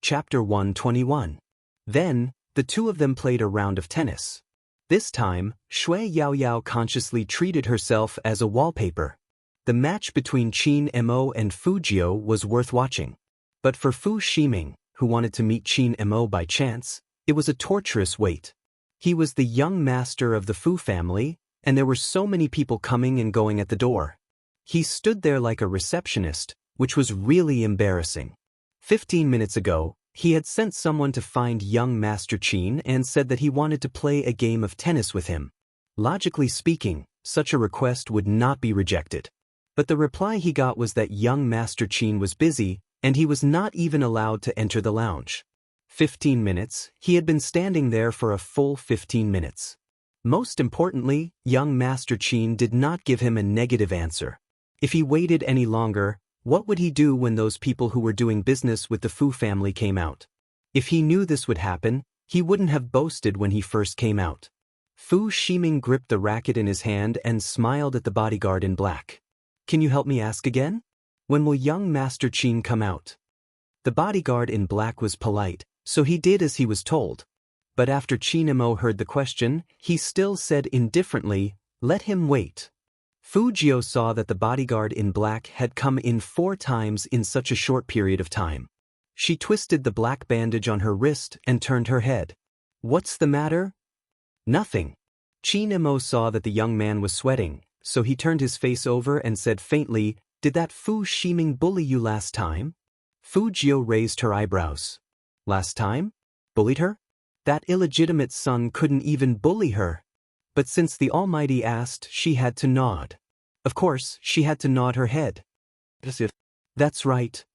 Chapter 121. Then, the two of them played a round of tennis. This time, Shui Yaoyao consciously treated herself as a wallpaper. The match between Chin Mo and Fujio was worth watching. But for Fu Shiming, who wanted to meet Chin Mo by chance, it was a torturous wait. He was the young master of the Fu family, and there were so many people coming and going at the door. He stood there like a receptionist, which was really embarrassing. 15 minutes ago, he had sent someone to find young Master Chin and said that he wanted to play a game of tennis with him. Logically speaking, such a request would not be rejected. But the reply he got was that young Master Chin was busy, and he was not even allowed to enter the lounge. 15 minutes, he had been standing there for a full 15 minutes. Most importantly, young Master Chin did not give him a negative answer. If he waited any longer, what would he do when those people who were doing business with the Fu family came out? If he knew this would happen, he wouldn't have boasted when he first came out. Fu Shiming gripped the racket in his hand and smiled at the bodyguard in black. Can you help me ask again? When will young Master Chin come out? The bodyguard in black was polite, so he did as he was told. But after Chin Mo heard the question, he still said indifferently, let him wait. Fujio saw that the bodyguard in black had come in 4 times in such a short period of time. She twisted the black bandage on her wrist and turned her head. What's the matter? Nothing. Chin Mo saw that the young man was sweating, so he turned his face over and said faintly, did that Fu Shiming bully you last time? Fujio raised her eyebrows. Last time? Bullied her? That illegitimate son couldn't even bully her. But since the Almighty asked, she had to nod. Of course, she had to nod her head. That's right.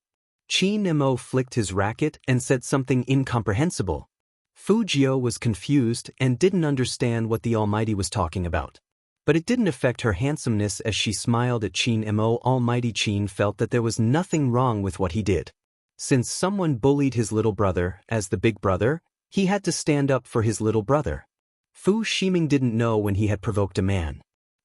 Chin Mo flicked his racket and said something incomprehensible. Fujio was confused and didn't understand what the Almighty was talking about. But it didn't affect her handsomeness as she smiled at Chin Mo. Almighty Chin felt that there was nothing wrong with what he did. Since someone bullied his little brother, as the big brother, he had to stand up for his little brother. Fu Shiming didn't know when he had provoked a man.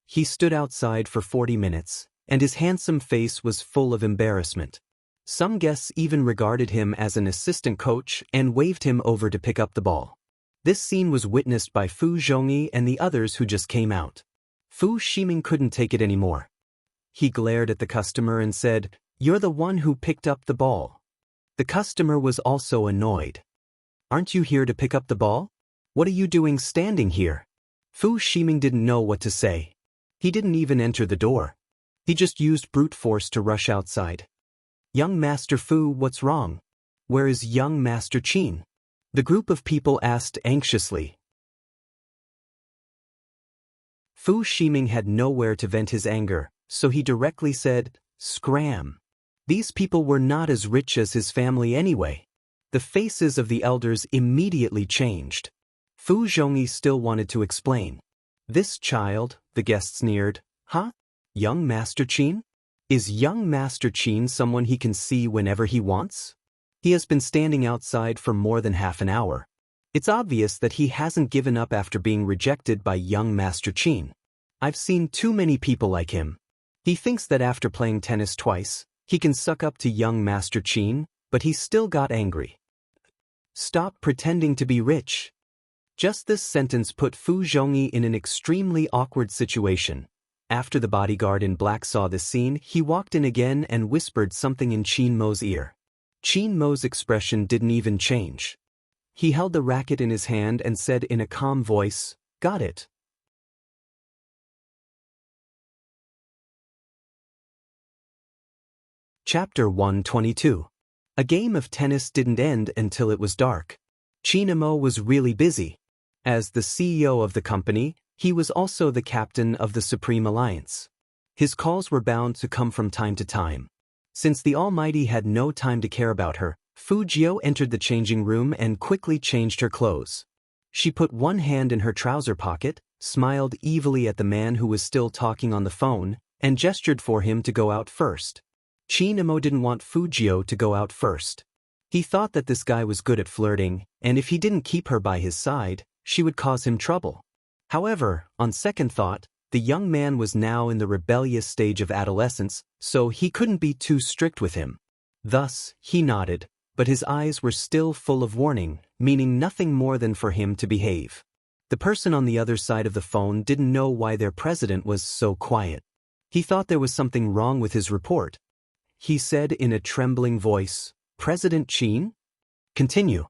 He stood outside for 40 minutes, and his handsome face was full of embarrassment. Some guests even regarded him as an assistant coach and waved him over to pick up the ball. This scene was witnessed by Fu Zhongyi and the others who just came out. Fu Shiming couldn't take it anymore. He glared at the customer and said, "You're the one who picked up the ball." The customer was also annoyed. "Aren't you here to pick up the ball? What are you doing standing here?" Fu Shiming didn't know what to say. He didn't even enter the door. He just used brute force to rush outside. "Young Master Fu, what's wrong? Where is young Master Chin?" The group of people asked anxiously. Fu Shiming had nowhere to vent his anger, so he directly said, "Scram." These people were not as rich as his family anyway. The faces of the elders immediately changed. Fu Zhongyi still wanted to explain. "This child," the guest sneered. "Huh? Young Master Chin? Is young Master Chin someone he can see whenever he wants? He has been standing outside for more than half an hour. It's obvious that he hasn't given up after being rejected by young Master Chin. I've seen too many people like him. He thinks that after playing tennis twice, he can suck up to young Master Chin, but he still got angry. Stop pretending to be rich." Just this sentence put Fu Zhongyi in an extremely awkward situation. After the bodyguard in black saw this scene, he walked in again and whispered something in Qin Mo's ear. Qin Mo's expression didn't even change. He held the racket in his hand and said in a calm voice, "Got it." Chapter 122. A game of tennis didn't end until it was dark. Qin Mo was really busy. As the CEO of the company, he was also the captain of the Supreme Alliance. His calls were bound to come from time to time. Since the Almighty had no time to care about her, Fu Jiu entered the changing room and quickly changed her clothes. She put one hand in her trouser pocket, smiled evilly at the man who was still talking on the phone, and gestured for him to go out first. Qin Mo didn't want Fu Jiu to go out first. He thought that this guy was good at flirting, and if he didn't keep her by his side, she would cause him trouble. However, on second thought, the young man was now in the rebellious stage of adolescence, so he couldn't be too strict with him. Thus, he nodded, but his eyes were still full of warning, meaning nothing more than for him to behave. The person on the other side of the phone didn't know why their president was so quiet. He thought there was something wrong with his report. He said in a trembling voice, "President Qin?" "Continue."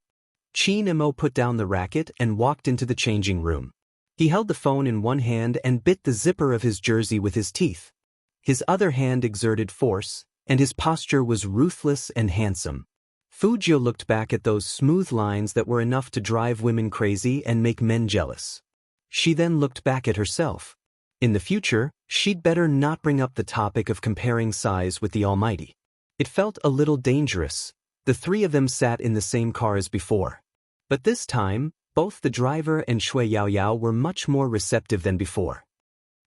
Qin Mo put down the racket and walked into the changing room. He held the phone in one hand and bit the zipper of his jersey with his teeth. His other hand exerted force, and his posture was ruthless and handsome. Fu Jiu looked back at those smooth lines that were enough to drive women crazy and make men jealous. She then looked back at herself. In the future, she'd better not bring up the topic of comparing size with the Almighty. It felt a little dangerous. The three of them sat in the same car as before. But this time, both the driver and Shui Yaoyao were much more receptive than before.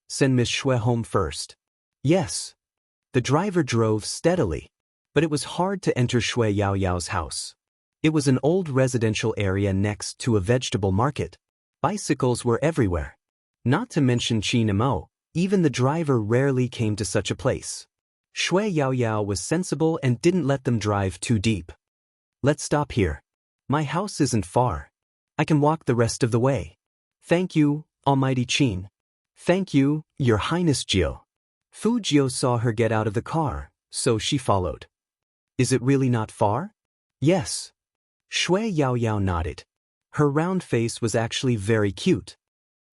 "Send Miss Shui home first." "Yes." The driver drove steadily. But it was hard to enter Shui Yaoyao's house. It was an old residential area next to a vegetable market. Bicycles were everywhere. Not to mention Qin Mo, even the driver rarely came to such a place. Shui Yaoyao was sensible and didn't let them drive too deep. "Let's stop here. My house isn't far. I can walk the rest of the way." "Thank you, Almighty Qin." "Thank you, Your Highness Jiu." Fu Jiu saw her get out of the car, so she followed. "Is it really not far?" "Yes." Shui Yaoyao nodded. Her round face was actually very cute.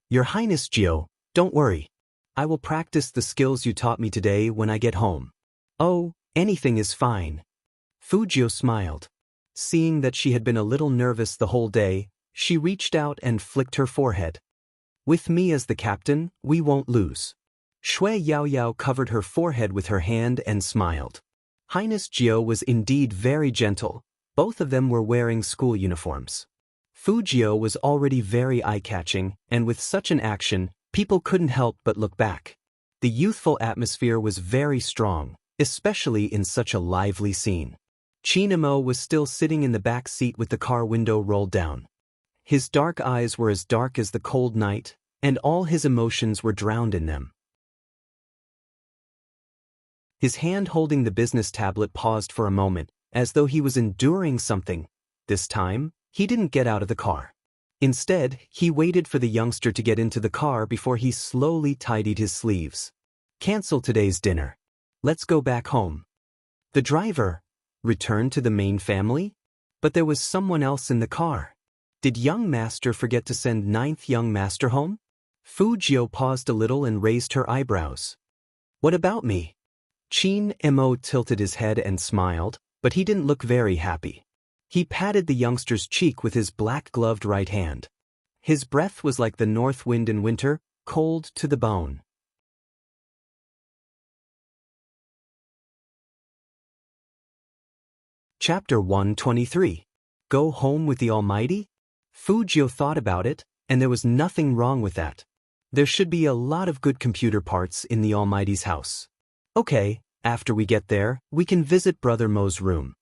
"Your Highness Jiu, don't worry. I will practice the skills you taught me today when I get home." "Oh, anything is fine." Fu Jiu smiled. Seeing that she had been a little nervous the whole day, she reached out and flicked her forehead. "With me as the captain, we won't lose." Shui Yaoyao covered her forehead with her hand and smiled. Highness Jiu was indeed very gentle. Both of them were wearing school uniforms. Fu Jiu was already very eye-catching, and with such an action, people couldn't help but look back. The youthful atmosphere was very strong, especially in such a lively scene. Qin Mo was still sitting in the back seat with the car window rolled down. His dark eyes were as dark as the cold night, and all his emotions were drowned in them. His hand holding the business tablet paused for a moment, as though he was enduring something. This time, he didn't get out of the car. Instead, he waited for the youngster to get into the car before he slowly tidied his sleeves. "Cancel today's dinner. Let's go back home." The driver returned to the main family? But there was someone else in the car. Did young master forget to send ninth young master home? Fu Jiu paused a little and raised her eyebrows. "What about me?" Qin Mo tilted his head and smiled, but he didn't look very happy. He patted the youngster's cheek with his black-gloved right hand. His breath was like the north wind in winter, cold to the bone. Chapter 123. Go home with the Almighty? Fu Jiu thought about it, and there was nothing wrong with that. There should be a lot of good computer parts in the Almighty's house. "Okay, after we get there, we can visit Brother Mo's room."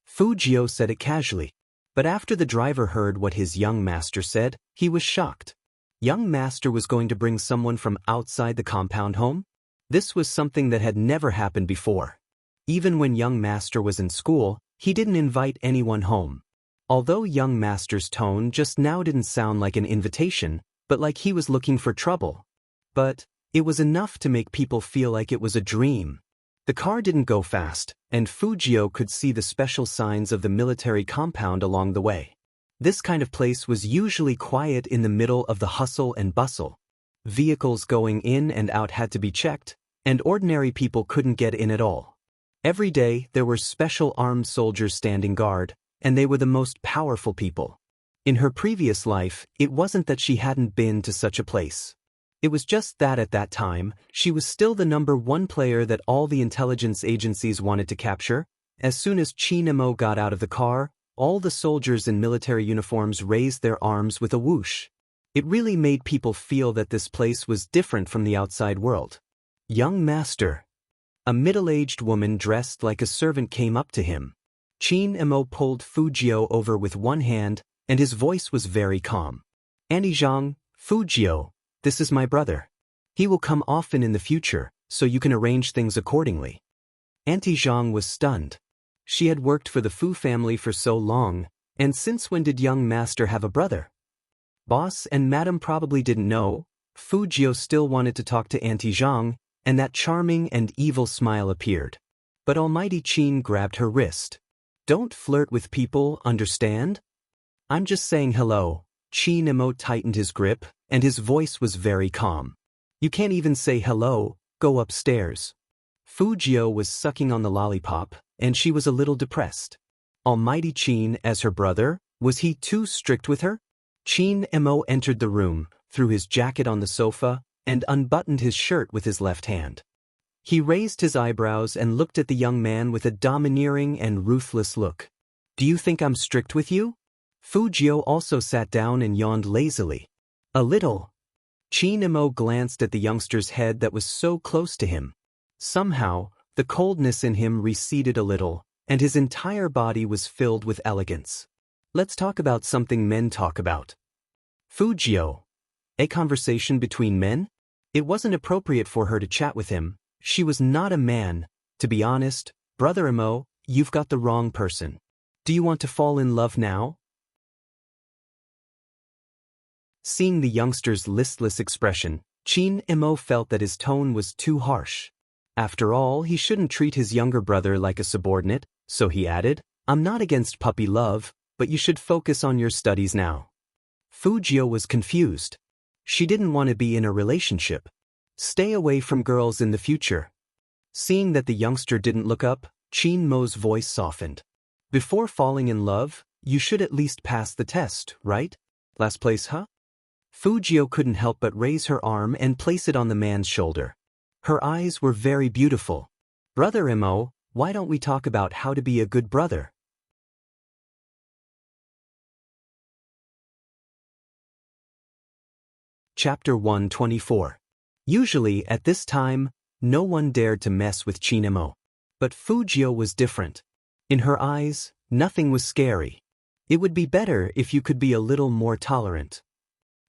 Fu Jiu said it casually. But after the driver heard what his young master said, he was shocked. Young master was going to bring someone from outside the compound home? This was something that had never happened before. Even when young master was in school, he didn't invite anyone home. Although young master's tone just now didn't sound like an invitation, but like he was looking for trouble. But it was enough to make people feel like it was a dream. The car didn't go fast, and Fujio could see the special signs of the military compound along the way. This kind of place was usually quiet in the middle of the hustle and bustle. Vehicles going in and out had to be checked, and ordinary people couldn't get in at all. Every day there were special armed soldiers standing guard, and they were the most powerful people. In her previous life, it wasn't that she hadn't been to such a place. It was just that at that time, she was still the #1 player that all the intelligence agencies wanted to capture. As soon as Chin-mo got out of the car, all the soldiers in military uniforms raised their arms with a whoosh. It really made people feel that this place was different from the outside world. Young master. A middle-aged woman dressed like a servant came up to him. Chin-mo pulled Fujio over with one hand, and his voice was very calm. "Auntie Zhang, Fujio, this is my brother. He will come often in the future, so you can arrange things accordingly." Auntie Zhang was stunned. She had worked for the Fu family for so long, and since when did young master have a brother? Boss and madam probably didn't know. Fujio still wanted to talk to Auntie Zhang, and that charming and evil smile appeared. But Almighty Qin grabbed her wrist. "Don't flirt with people, understand? I'm just saying hello." Chin-mo tightened his grip, and his voice was very calm. "You can't even say hello, go upstairs." Fujio was sucking on the lollipop, and she was a little depressed. Almighty Qin as her brother, was he too strict with her? Chin-mo entered the room, threw his jacket on the sofa, and unbuttoned his shirt with his left hand. He raised his eyebrows and looked at the young man with a domineering and ruthless look. "Do you think I'm strict with you?" Fujio also sat down and yawned lazily. "A little." Chin-mo glanced at the youngster's head that was so close to him. Somehow, the coldness in him receded a little, and his entire body was filled with elegance. "Let's talk about something men talk about." "Fujio. A conversation between men?" It wasn't appropriate for her to chat with him. She was not a man. "To be honest, Brother Imo, you've got the wrong person. Do you want to fall in love now?" Seeing the youngster's listless expression, Chin-mo felt that his tone was too harsh. After all, he shouldn't treat his younger brother like a subordinate, so he added, "I'm not against puppy love, but you should focus on your studies now." Fujio was confused. She didn't want to be in a relationship. Stay away from girls in the future. Seeing that the youngster didn't look up, Chin-mo's voice softened. "Before falling in love, you should at least pass the test, right? Last place, huh?" Fujio couldn't help but raise her arm and place it on the man's shoulder. Her eyes were very beautiful. "Brother Imo, why don't we talk about how to be a good brother?" Chapter 124. Usually, at this time, no one dared to mess with Chin-mo. But Fujio was different. In her eyes, nothing was scary. "It would be better if you could be a little more tolerant."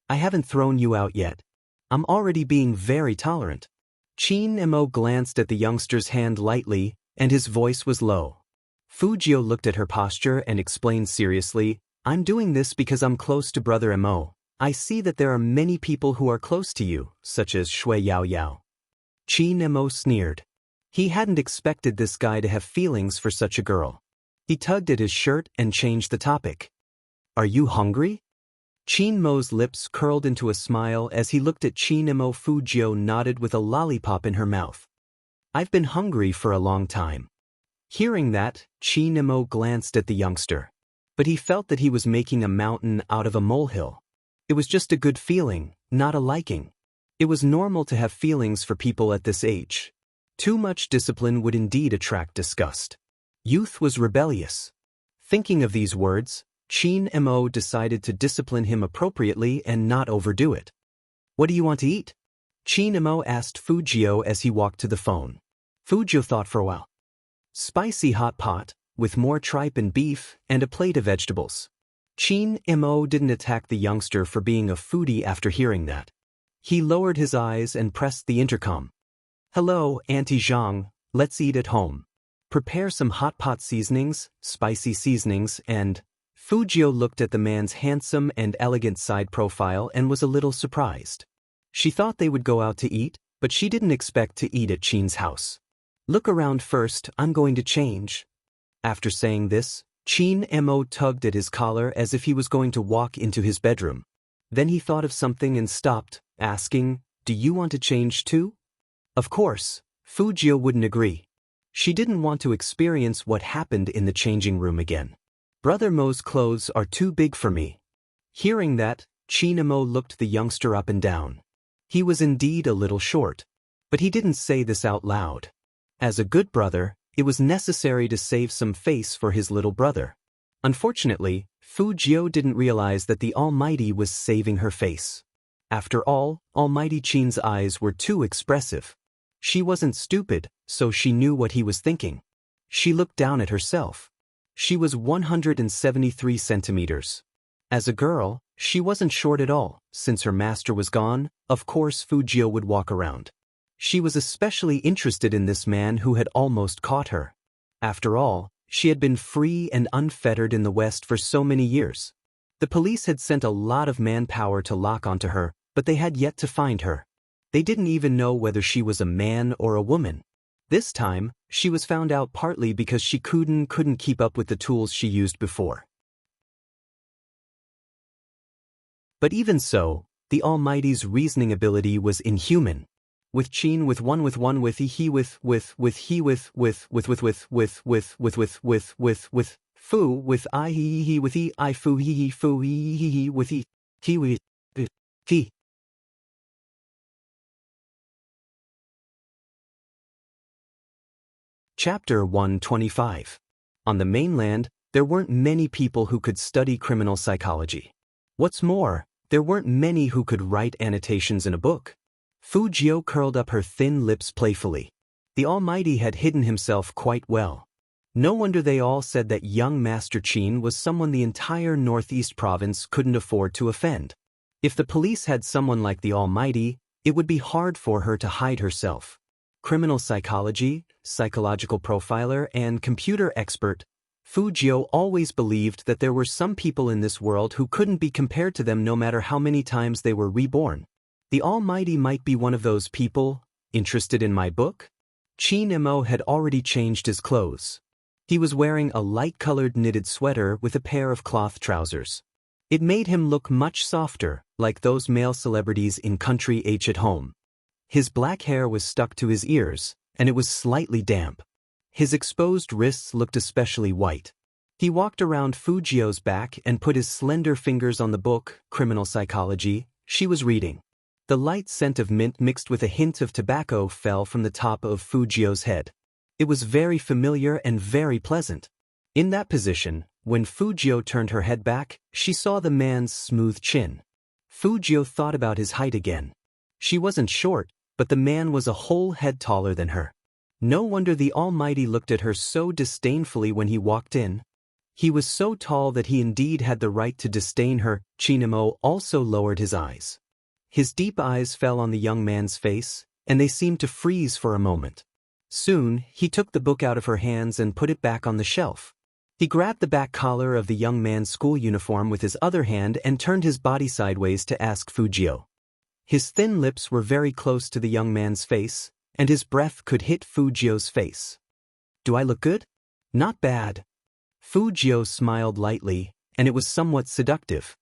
"I haven't thrown you out yet. I'm already being very tolerant." Chin-mo glanced at the youngster's hand lightly, and his voice was low. Fujio looked at her posture and explained seriously, "I'm doing this because I'm close to Brother Imo. I see that there are many people who are close to you, such as Shui Yao Yao." Chin-mo sneered. He hadn't expected this guy to have feelings for such a girl. He tugged at his shirt and changed the topic. "Are you hungry?" Chin-mo's lips curled into a smile as he looked at Chin-mo. Fujio nodded with a lollipop in her mouth. "I've been hungry for a long time." Hearing that, Chin-mo glanced at the youngster. But he felt that he was making a mountain out of a molehill. It was just a good feeling, not a liking. It was normal to have feelings for people at this age. Too much discipline would indeed attract disgust. Youth was rebellious. Thinking of these words, Chin-mo decided to discipline him appropriately and not overdo it. "What do you want to eat?" Chin-mo asked Fujio as he walked to the phone. Fujio thought for a while. "Spicy hot pot, with more tripe and beef, and a plate of vegetables." Chin-mo didn't attack the youngster for being a foodie after hearing that. He lowered his eyes and pressed the intercom. "Hello, Auntie Zhang, let's eat at home. Prepare some hot pot seasonings, spicy seasonings, and..." Fujio looked at the man's handsome and elegant side profile and was a little surprised. She thought they would go out to eat, but she didn't expect to eat at Chin's house. Look around first, I'm going to change. After saying this, Chin Mo tugged at his collar as if he was going to walk into his bedroom. Then he thought of something and stopped, asking, "Do you want to change too?" Of course, Fujio wouldn't agree. She didn't want to experience what happened in the changing room again. Brother Mo's clothes are too big for me. Hearing that, Chin Mo looked the youngster up and down. He was indeed a little short. But he didn't say this out loud. As a good brother, it was necessary to save some face for his little brother. Unfortunately, Fujio didn't realize that the Almighty was saving her face. After all, Almighty Chin's eyes were too expressive. She wasn't stupid, so she knew what he was thinking. She looked down at herself. She was 173 centimeters. As a girl, she wasn't short at all. Since her master was gone, of course Fujio would walk around. She was especially interested in this man who had almost caught her. After all, she had been free and unfettered in the West for so many years. The police had sent a lot of manpower to lock onto her, but they had yet to find her. They didn't even know whether she was a man or a woman. This time, she was found out partly because she couldn't keep up with the tools she used before. But even so, the Almighty's reasoning ability was inhuman. With Chin with one with he with fu with I he with e I fu he with e he with he. Chapter 125. On the mainland, there weren't many people who could study criminal psychology. What's more, there weren't many who could write annotations in a book. Fujio curled up her thin lips playfully. The Almighty had hidden himself quite well. No wonder they all said that young Master Chin was someone the entire Northeast province couldn't afford to offend. If the police had someone like the Almighty, it would be hard for her to hide herself. Criminal psychology, psychological profiler, and computer expert, Fujio always believed that there were some people in this world who couldn't be compared to them no matter how many times they were reborn. The Almighty might be one of those people. Interested in my book? Chin Mo had already changed his clothes. He was wearing a light-colored knitted sweater with a pair of cloth trousers. It made him look much softer, like those male celebrities in Country H at home. His black hair was stuck to his ears, and it was slightly damp. His exposed wrists looked especially white. He walked around Fujio's back and put his slender fingers on the book, Criminal Psychology, she was reading. The light scent of mint mixed with a hint of tobacco fell from the top of Fujio's head. It was very familiar and very pleasant. In that position, when Fujio turned her head back, she saw the man's smooth chin. Fujio thought about his height again. She wasn't short, but the man was a whole head taller than her. No wonder the Almighty looked at her so disdainfully when he walked in. He was so tall that he indeed had the right to disdain her. Chin Mo also lowered his eyes. His deep eyes fell on the young man's face, and they seemed to freeze for a moment. Soon, he took the book out of her hands and put it back on the shelf. He grabbed the back collar of the young man's school uniform with his other hand and turned his body sideways to ask Fujio. His thin lips were very close to the young man's face, and his breath could hit Fujio's face. Do I look good? Not bad. Fujio smiled lightly, and it was somewhat seductive.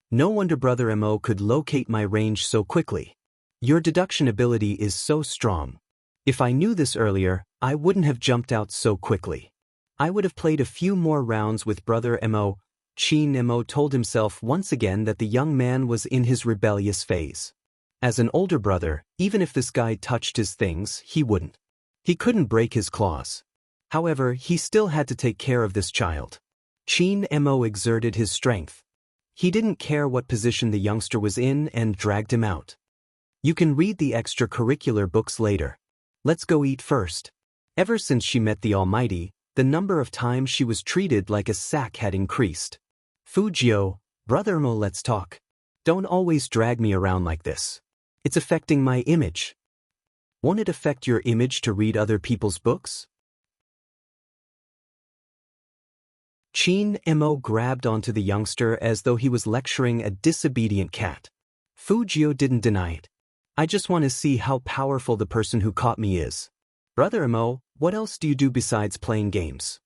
No wonder Brother Mo could locate my range so quickly. Your deduction ability is so strong. If I knew this earlier, I wouldn't have jumped out so quickly. I would have played a few more rounds with Brother Mo. Chin Mo told himself once again that the young man was in his rebellious phase. As an older brother, even if this guy touched his things, he wouldn't. He couldn't break his claws. However, he still had to take care of this child. Chin Mo exerted his strength. He didn't care what position the youngster was in and dragged him out. You can read the extracurricular books later. Let's go eat first. Ever since she met the Almighty, the number of times she was treated like a sack had increased. Fujio, Brother Mo, let's talk. Don't always drag me around like this. It's affecting my image. Won't it affect your image to read other people's books? Qin Mo grabbed onto the youngster as though he was lecturing a disobedient cat. Fu Jio didn't deny it. I just want to see how powerful the person who caught me is. Brother Mo, what else do you do besides playing games?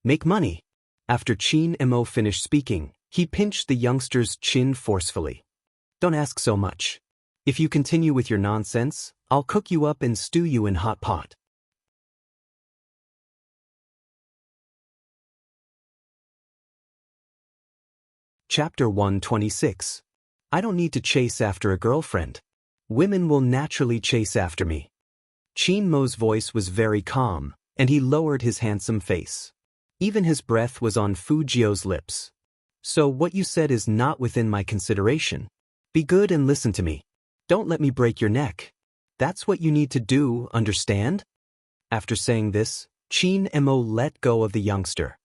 Make money. After Qin Mo finished speaking, he pinched the youngster's chin forcefully. Don't ask so much. If you continue with your nonsense, I'll cook you up and stew you in hot pot. Chapter 126. I don't need to chase after a girlfriend. Women will naturally chase after me. Qin Mo's voice was very calm, and he lowered his handsome face. Even his breath was on Fu Jio's lips. So what you said is not within my consideration. Be good and listen to me. Don't let me break your neck. That's what you need to do, understand? After saying this, Qin Mo let go of the youngster.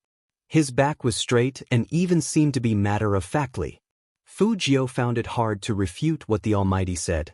His back was straight and even seemed to be matter-of-factly. Fu Jio found it hard to refute what the Almighty said.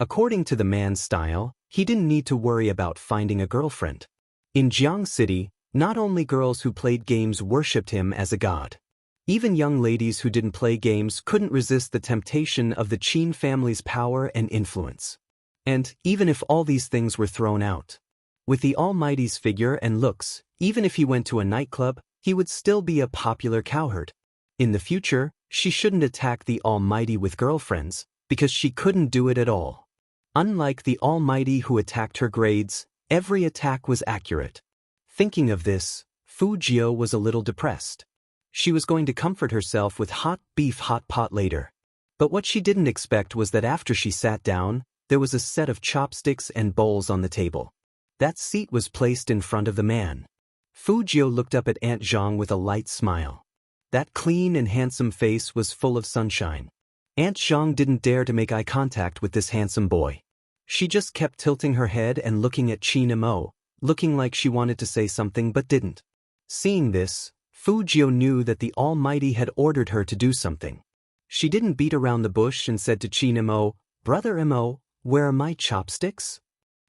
According to the man's style, he didn't need to worry about finding a girlfriend. In Jiang City, not only girls who played games worshipped him as a god. Even young ladies who didn't play games couldn't resist the temptation of the Qin family's power and influence. And even if all these things were thrown out, with the Almighty's figure and looks, even if he went to a nightclub, he would still be a popular cowherd. In the future, she shouldn't attack the Almighty with girlfriends, because she couldn't do it at all. Unlike the Almighty who attacked her grades, every attack was accurate. Thinking of this, Fu Jio was a little depressed. She was going to comfort herself with hot beef hot pot later. But what she didn't expect was that after she sat down, there was a set of chopsticks and bowls on the table. That seat was placed in front of the man. Fu Jio looked up at Aunt Zhang with a light smile. That clean and handsome face was full of sunshine. Aunt Zhang didn't dare to make eye contact with this handsome boy. She just kept tilting her head and looking at Qin Mo, looking like she wanted to say something but didn't. Seeing this, Fu Jio knew that the Almighty had ordered her to do something. She didn't beat around the bush and said to Qin Mo, "Brother Mo, where are my chopsticks?"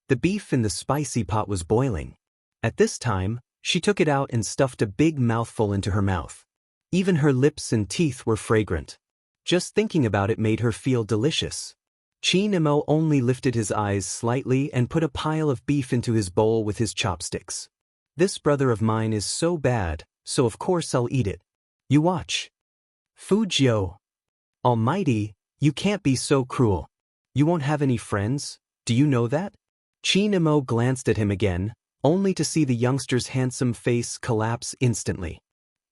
The beef in the spicy pot was boiling. At this time, she took it out and stuffed a big mouthful into her mouth. Even her lips and teeth were fragrant. Just thinking about it made her feel delicious. Qin Mo only lifted his eyes slightly and put a pile of beef into his bowl with his chopsticks. This brother of mine is so bad, so of course I'll eat it. You watch. Fu Jio. Almighty, you can't be so cruel. You won't have any friends, do you know that? Qin Mo glanced at him again, only to see the youngster's handsome face collapse instantly.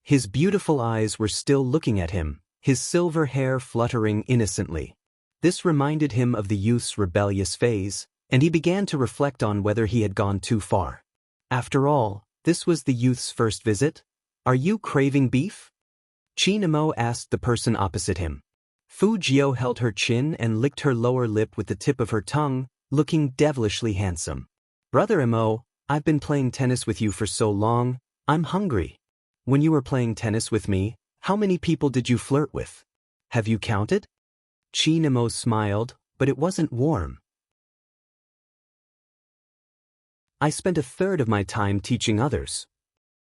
His beautiful eyes were still looking at him, his silver hair fluttering innocently. This reminded him of the youth's rebellious phase, and he began to reflect on whether he had gone too far. After all, this was the youth's first visit. Are you craving beef? Qin Mo asked the person opposite him. Fu Jio held her chin and licked her lower lip with the tip of her tongue, looking devilishly handsome. Brother Mo, I've been playing tennis with you for so long, I'm hungry. When you were playing tennis with me, how many people did you flirt with? Have you counted? Qin Mo smiled, but it wasn't warm. I spent a third of my time teaching others.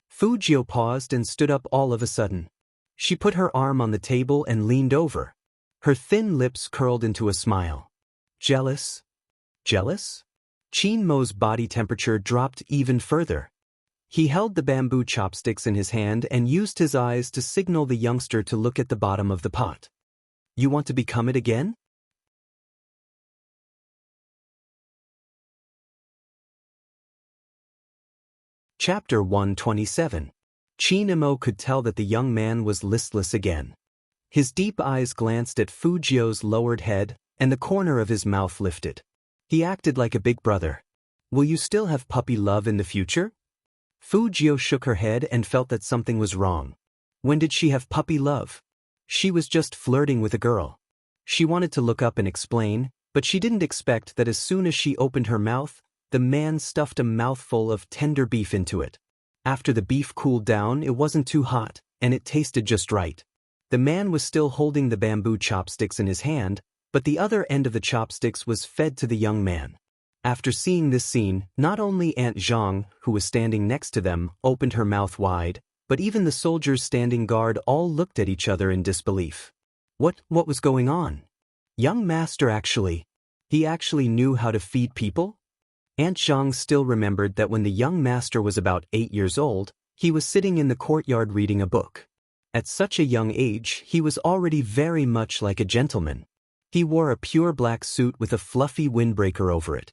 Fu Jio paused and stood up all of a sudden. She put her arm on the table and leaned over. Her thin lips curled into a smile. Jealous? Jealous? Qin Mo's body temperature dropped even further. He held the bamboo chopsticks in his hand and used his eyes to signal the youngster to look at the bottom of the pot. You want to become it again? Chapter 127. Qin Mo could tell that the young man was listless again. His deep eyes glanced at Fu Jio's lowered head, and the corner of his mouth lifted. He acted like a big brother. Will you still have puppy love in the future? Fu Jio shook her head and felt that something was wrong. When did she have puppy love? She was just flirting with a girl. She wanted to look up and explain, but she didn't expect that as soon as she opened her mouth, the man stuffed a mouthful of tender beef into it. After the beef cooled down, it wasn't too hot, and it tasted just right. The man was still holding the bamboo chopsticks in his hand, but the other end of the chopsticks was fed to the young man. After seeing this scene, not only Aunt Zhang, who was standing next to them, opened her mouth wide, But even the soldiers standing guard all looked at each other in disbelief. What was going on? Young master he actually knew how to feed people? Aunt Zhang still remembered that when the young master was about 8 years old, he was sitting in the courtyard reading a book. At such a young age, he was already very much like a gentleman. He wore a pure black suit with a fluffy windbreaker over it.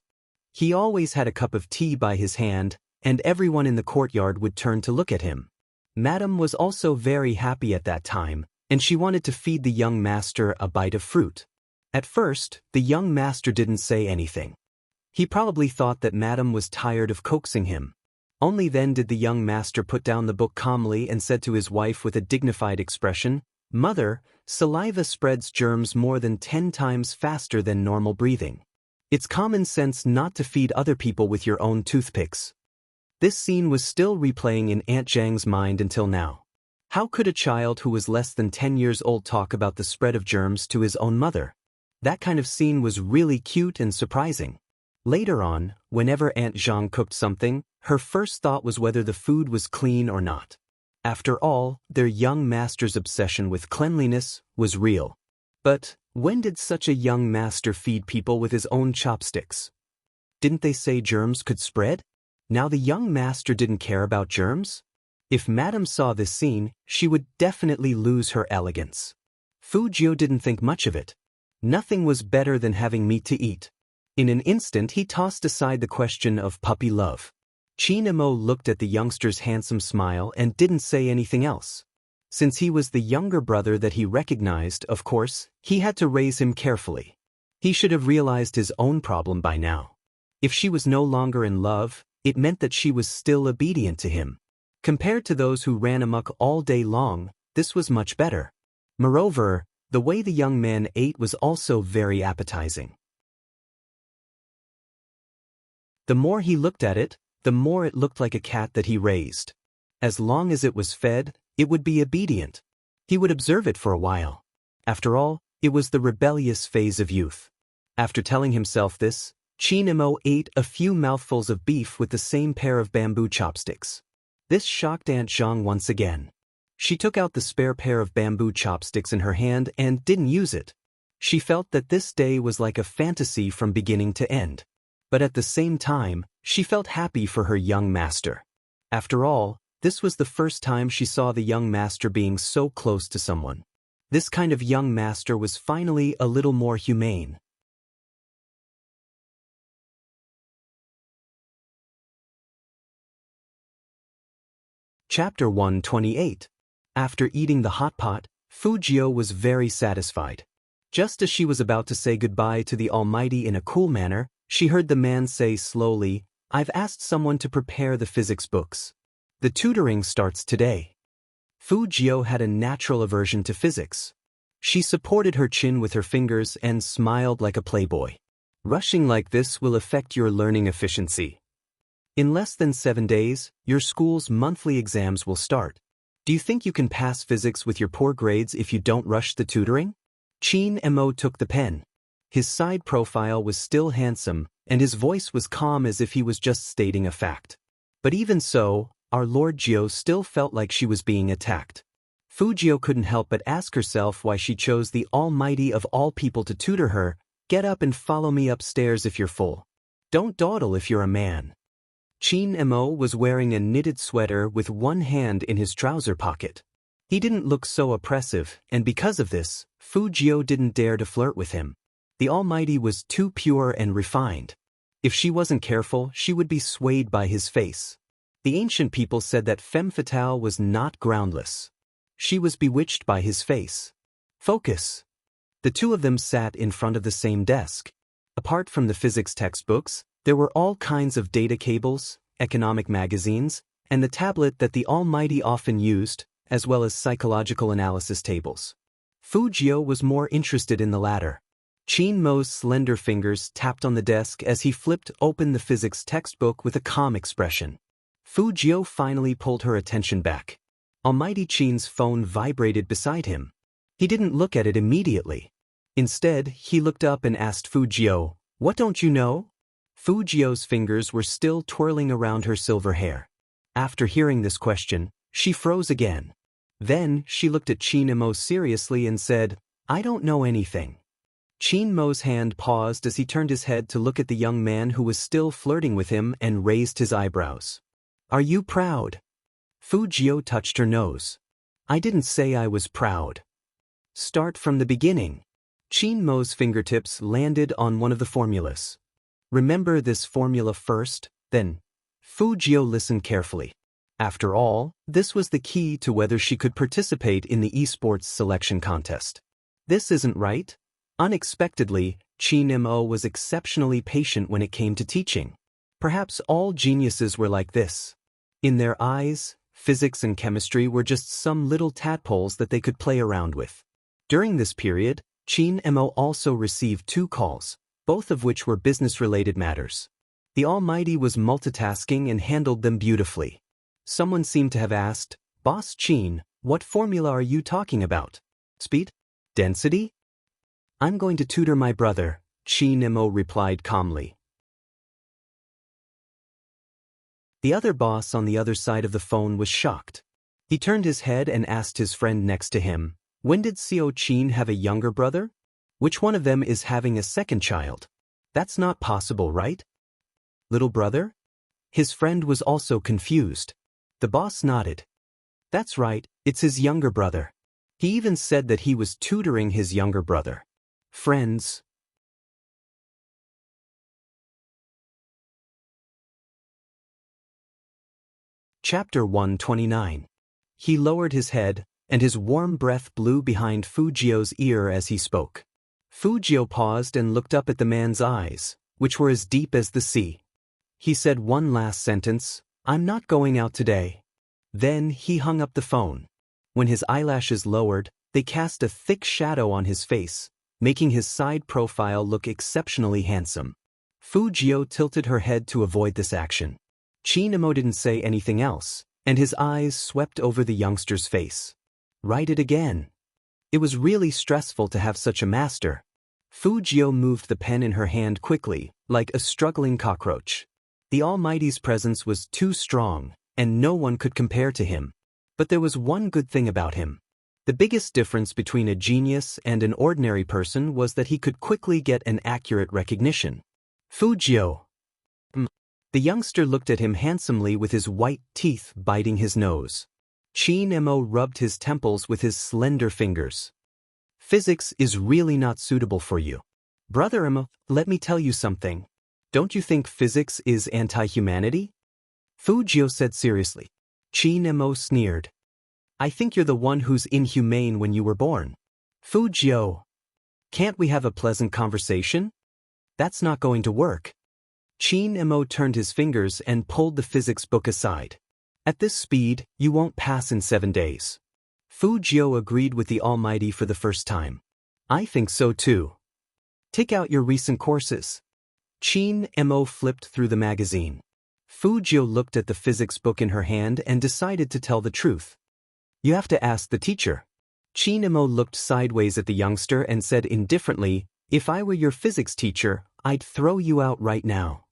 He always had a cup of tea by his hand, and everyone in the courtyard would turn to look at him. Madame was also very happy at that time, and she wanted to feed the young master a bite of fruit. At first, the young master didn't say anything. He probably thought that Madame was tired of coaxing him. Only then did the young master put down the book calmly and said to his wife with a dignified expression, "Mother, saliva spreads germs more than 10 times faster than normal breathing. It's common sense not to feed other people with your own toothpicks." This scene was still replaying in Aunt Zhang's mind until now. How could a child who was less than 10 years old talk about the spread of germs to his own mother? That kind of scene was really cute and surprising. Later on, whenever Aunt Zhang cooked something, her first thought was whether the food was clean or not. After all, their young master's obsession with cleanliness was real. But when did such a young master feed people with his own chopsticks? Didn't they say germs could spread? Now the young master didn't care about germs? If Madame saw this scene, she would definitely lose her elegance. Fu Jiu didn't think much of it. Nothing was better than having meat to eat. In an instant he tossed aside the question of puppy love. Qin Mo looked at the youngster's handsome smile and didn't say anything else. Since he was the younger brother that he recognized, of course, he had to raise him carefully. He should have realized his own problem by now. If she was no longer in love, it meant that she was still obedient to him. Compared to those who ran amok all day long, this was much better. Moreover, the way the young man ate was also very appetizing. The more he looked at it, the more it looked like a cat that he raised. As long as it was fed, it would be obedient. He would observe it for a while. After all, it was the rebellious phase of youth. After telling himself this, Qin Mo ate a few mouthfuls of beef with the same pair of bamboo chopsticks. This shocked Aunt Zhang once again. She took out the spare pair of bamboo chopsticks in her hand and didn't use it. She felt that this day was like a fantasy from beginning to end. But at the same time, she felt happy for her young master. After all, this was the first time she saw the young master being so close to someone. This kind of young master was finally a little more humane. Chapter 128. After eating the hot pot, Fu Jiu was very satisfied. Just as she was about to say goodbye to the Almighty in a cool manner, she heard the man say slowly, "I've asked someone to prepare the physics books. The tutoring starts today." Fu Jiu had a natural aversion to physics. She supported her chin with her fingers and smiled like a playboy. "Rushing like this will affect your learning efficiency. In less than 7 days, your school's monthly exams will start. Do you think you can pass physics with your poor grades if you don't rush the tutoring?" Qin Mo took the pen. His side profile was still handsome, and his voice was calm as if he was just stating a fact. But even so, our Lord Jiu still felt like she was being attacked. Fu Jiu couldn't help but ask herself why she chose the Almighty of all people to tutor her. "Get up and follow me upstairs if you're full. Don't dawdle if you're a man." Qin Mo was wearing a knitted sweater with one hand in his trouser pocket. He didn't look so oppressive, and because of this, Fu Jiu didn't dare to flirt with him. The Almighty was too pure and refined. If she wasn't careful, she would be swayed by his face. The ancient people said that femme fatale was not groundless. She was bewitched by his face. Focus. The two of them sat in front of the same desk. Apart from the physics textbooks, there were all kinds of data cables, economic magazines, and the tablet that the Almighty often used, as well as psychological analysis tables. Fu Jiu was more interested in the latter. Qin Mo's slender fingers tapped on the desk as he flipped open the physics textbook with a calm expression. Fu Jiu finally pulled her attention back. Almighty Qin's phone vibrated beside him. He didn't look at it immediately. Instead, he looked up and asked Fu Jiu, "What don't you know?" Fu Jiu's fingers were still twirling around her silver hair. After hearing this question, She froze again. Then, she looked at Chin Mo seriously and said, "I don't know anything." Chin Mo's hand paused as he turned his head to look at the young man who was still flirting with him and raised his eyebrows. "Are you proud?" Fu Jiao touched her nose. "I didn't say I was proud." "Start from the beginning." Chin Mo's fingertips landed on one of the formulas. "Remember this formula first, then." Fu Jiao listened carefully. After all, this was the key to whether she could participate in the esports selection contest. "This isn't right." Unexpectedly, Chin Mo was exceptionally patient when it came to teaching. Perhaps all geniuses were like this. In their eyes, physics and chemistry were just some little tadpoles that they could play around with. During this period, Chin Mo also received 2 calls, both of which were business-related matters. The Almighty was multitasking and handled them beautifully. Someone seemed to have asked, "Boss Chin, what formula are you talking about? Speed? Density?" "I'm going to tutor my brother," Chin Mo replied calmly. The other boss on the other side of the phone was shocked. He turned his head and asked his friend next to him, "When did Xiao Qin have a younger brother? Which one of them is having a second child? That's not possible, right? Little brother?" His friend was also confused. The boss nodded. "That's right, it's his younger brother." He even said that he was tutoring his younger brother. Friends. Chapter 129. He lowered his head, and his warm breath blew behind Fu Jiao's ear as he spoke. Fu Jiao paused and looked up at the man's eyes, which were as deep as the sea. He said one last sentence, "I'm not going out today." Then he hung up the phone. When his eyelashes lowered, they cast a thick shadow on his face, making his side profile look exceptionally handsome. Fu Jiao tilted her head to avoid this action. Chin Mo didn't say anything else, and his eyes swept over the youngster's face. Write it again. It was really stressful to have such a master. Fu Jiao moved the pen in her hand quickly, like a struggling cockroach. The Almighty's presence was too strong, and no one could compare to him. But there was one good thing about him. The biggest difference between a genius and an ordinary person was that he could quickly get an accurate recognition. "Fu Jiao." The youngster looked at him handsomely with his white teeth biting his nose. Chin Mo rubbed his temples with his slender fingers. "Physics is really not suitable for you. Brother Mo, let me tell you something. Don't you think physics is anti-humanity?" Fu Jiao said seriously. Chin Mo sneered. "I think you're the one who's inhumane when you were born." "Fu Jiao. Can't we have a pleasant conversation?" "That's not going to work." Chin Mo turned his fingers and pulled the physics book aside. "At this speed, you won't pass in 7 days." Fu Jiao agreed with the Almighty for the first time. "I think so too. Take out your recent courses." Chin Mo flipped through the magazine. Fu Jiao looked at the physics book in her hand and decided to tell the truth. "You have to ask the teacher." Chin Mo looked sideways at the youngster and said indifferently, "If I were your physics teacher, I'd throw you out right now."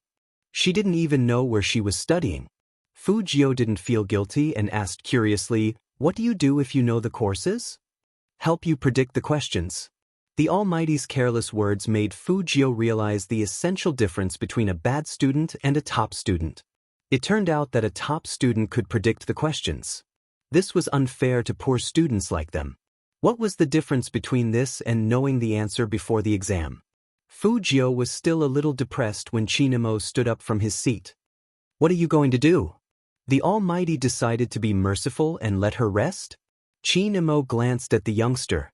She didn't even know where she was studying. Fu Jiao didn't feel guilty and asked curiously, "What do you do if you know the courses?" "Help you predict the questions." The Almighty's careless words made Fu Jiao realize the essential difference between a bad student and a top student. It turned out that a top student could predict the questions. This was unfair to poor students like them. What was the difference between this and knowing the answer before the exam? Fu Jiao was still a little depressed when Chin Mo stood up from his seat. "What are you going to do?" The Almighty decided to be merciful and let her rest? Chin Mo glanced at the youngster.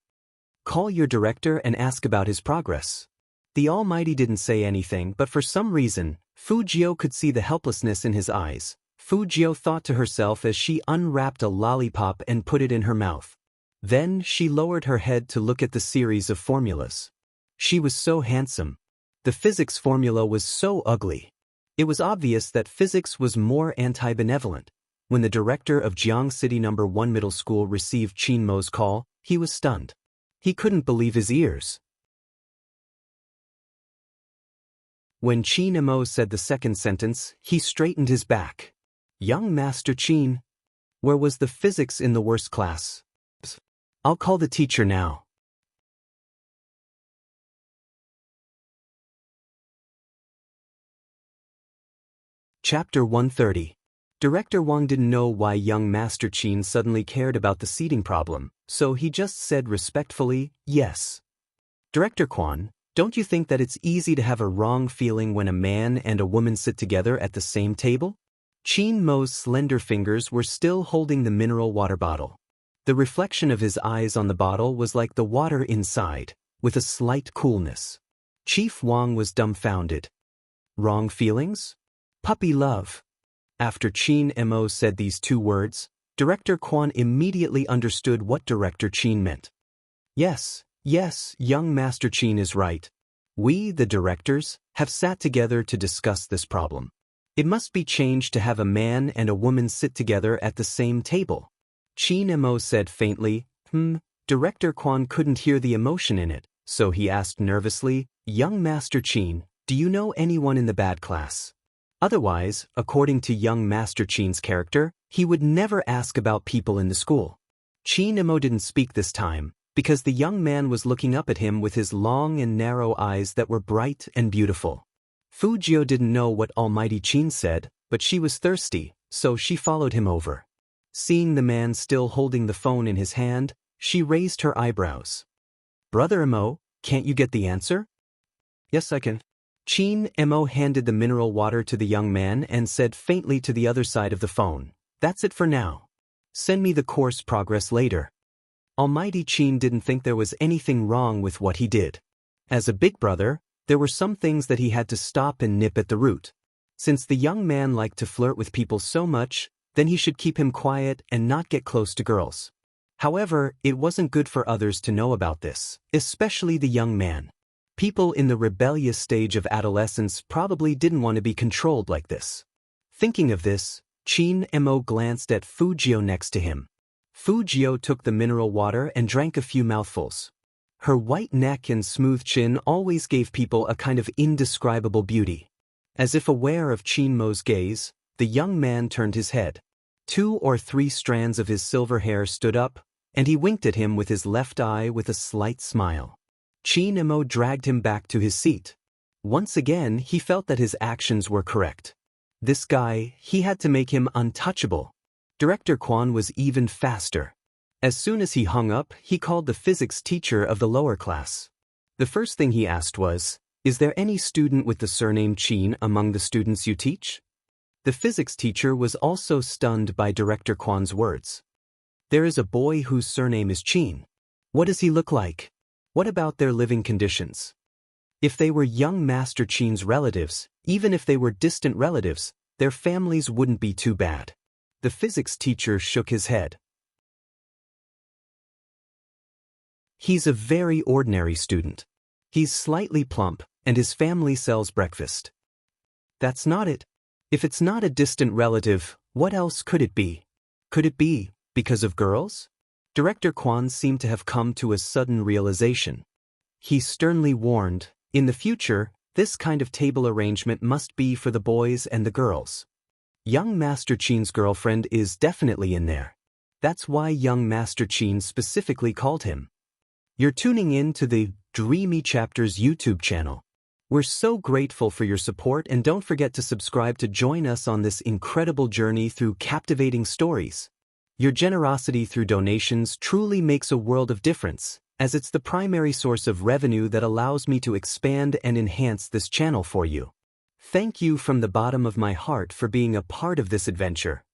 "Call your director and ask about his progress." The Almighty didn't say anything, but for some reason, Fu Jiao could see the helplessness in his eyes. Fu Jiao thought to herself as she unwrapped a lollipop and put it in her mouth. Then she lowered her head to look at the series of formulas. She was so handsome. The physics formula was so ugly. It was obvious that physics was more anti-benevolent. When the director of Jiang City No. 1 Middle School received Chin Mo's call, he was stunned. He couldn't believe his ears. When Chin Mo said the second sentence, he straightened his back. "Young Master Chin." Where was the physics in the worst class? I'll call the teacher now. Chapter 130. Director Wang didn't know why young Master Qin suddenly cared about the seating problem, so he just said respectfully, yes. Director Quan, don't you think that it's easy to have a wrong feeling when a man and a woman sit together at the same table? Qin Mo's slender fingers were still holding the mineral water bottle. The reflection of his eyes on the bottle was like the water inside, with a slight coolness. Chief Wang was dumbfounded. Wrong feelings? Puppy love. After Qin Mo said these two words, Director Quan immediately understood what Director Qin meant. Yes, young Master Qin is right. We, the directors, have sat together to discuss this problem. It must be changed to have a man and a woman sit together at the same table. Qin Mo said faintly, Director Quan couldn't hear the emotion in it, so he asked nervously, Young Master Qin, do you know anyone in the bad class? Otherwise, according to young Master Qin's character, he would never ask about people in the school. Qin Mo didn't speak this time, because the young man was looking up at him with his long and narrow eyes that were bright and beautiful. Fu Jiu didn't know what Almighty Qin said, but she was thirsty, so she followed him over. Seeing the man still holding the phone in his hand, she raised her eyebrows. Brother Mo, can't you get the answer? Yes, I can. Qin Mo handed the mineral water to the young man and said faintly to the other side of the phone, That's it for now. Send me the course progress later. Almighty Qin didn't think there was anything wrong with what he did. As a big brother, there were some things that he had to stop and nip at the root. Since the young man liked to flirt with people so much, then he should keep him quiet and not get close to girls. However, it wasn't good for others to know about this, especially the young man. People in the rebellious stage of adolescence probably didn't want to be controlled like this. Thinking of this, Qin Mo glanced at Fu Jiu next to him. Fu Jiu took the mineral water and drank a few mouthfuls. Her white neck and smooth chin always gave people a kind of indescribable beauty. As if aware of Qin Mo's gaze, the young man turned his head. 2 or 3 strands of his silver hair stood up, and he winked at him with his left eye with a slight smile. Qin Mo dragged him back to his seat. Once again, he felt that his actions were correct. This guy, he had to make him untouchable. Director Quan was even faster. As soon as he hung up, he called the physics teacher of the lower class. The first thing he asked was, Is there any student with the surname Qin among the students you teach? The physics teacher was also stunned by Director Quan's words. There is a boy whose surname is Qin. What does he look like? What about their living conditions? If they were young Master Qin's relatives, even if they were distant relatives, their families wouldn't be too bad. The physics teacher shook his head. He's a very ordinary student. He's slightly plump, and his family sells breakfast. That's not it. If it's not a distant relative, what else could it be? Could it be because of girls? Director Quan seemed to have come to a sudden realization. He sternly warned, in the future, this kind of table arrangement must be for the boys and the girls. Young Master Qin's girlfriend is definitely in there. That's why young Master Qin specifically called him. You're tuning in to the Dreamy Chapters YouTube channel. We're so grateful for your support, and don't forget to subscribe to join us on this incredible journey through captivating stories. Your generosity through donations truly makes a world of difference, as it's the primary source of revenue that allows me to expand and enhance this channel for you. Thank you from the bottom of my heart for being a part of this adventure.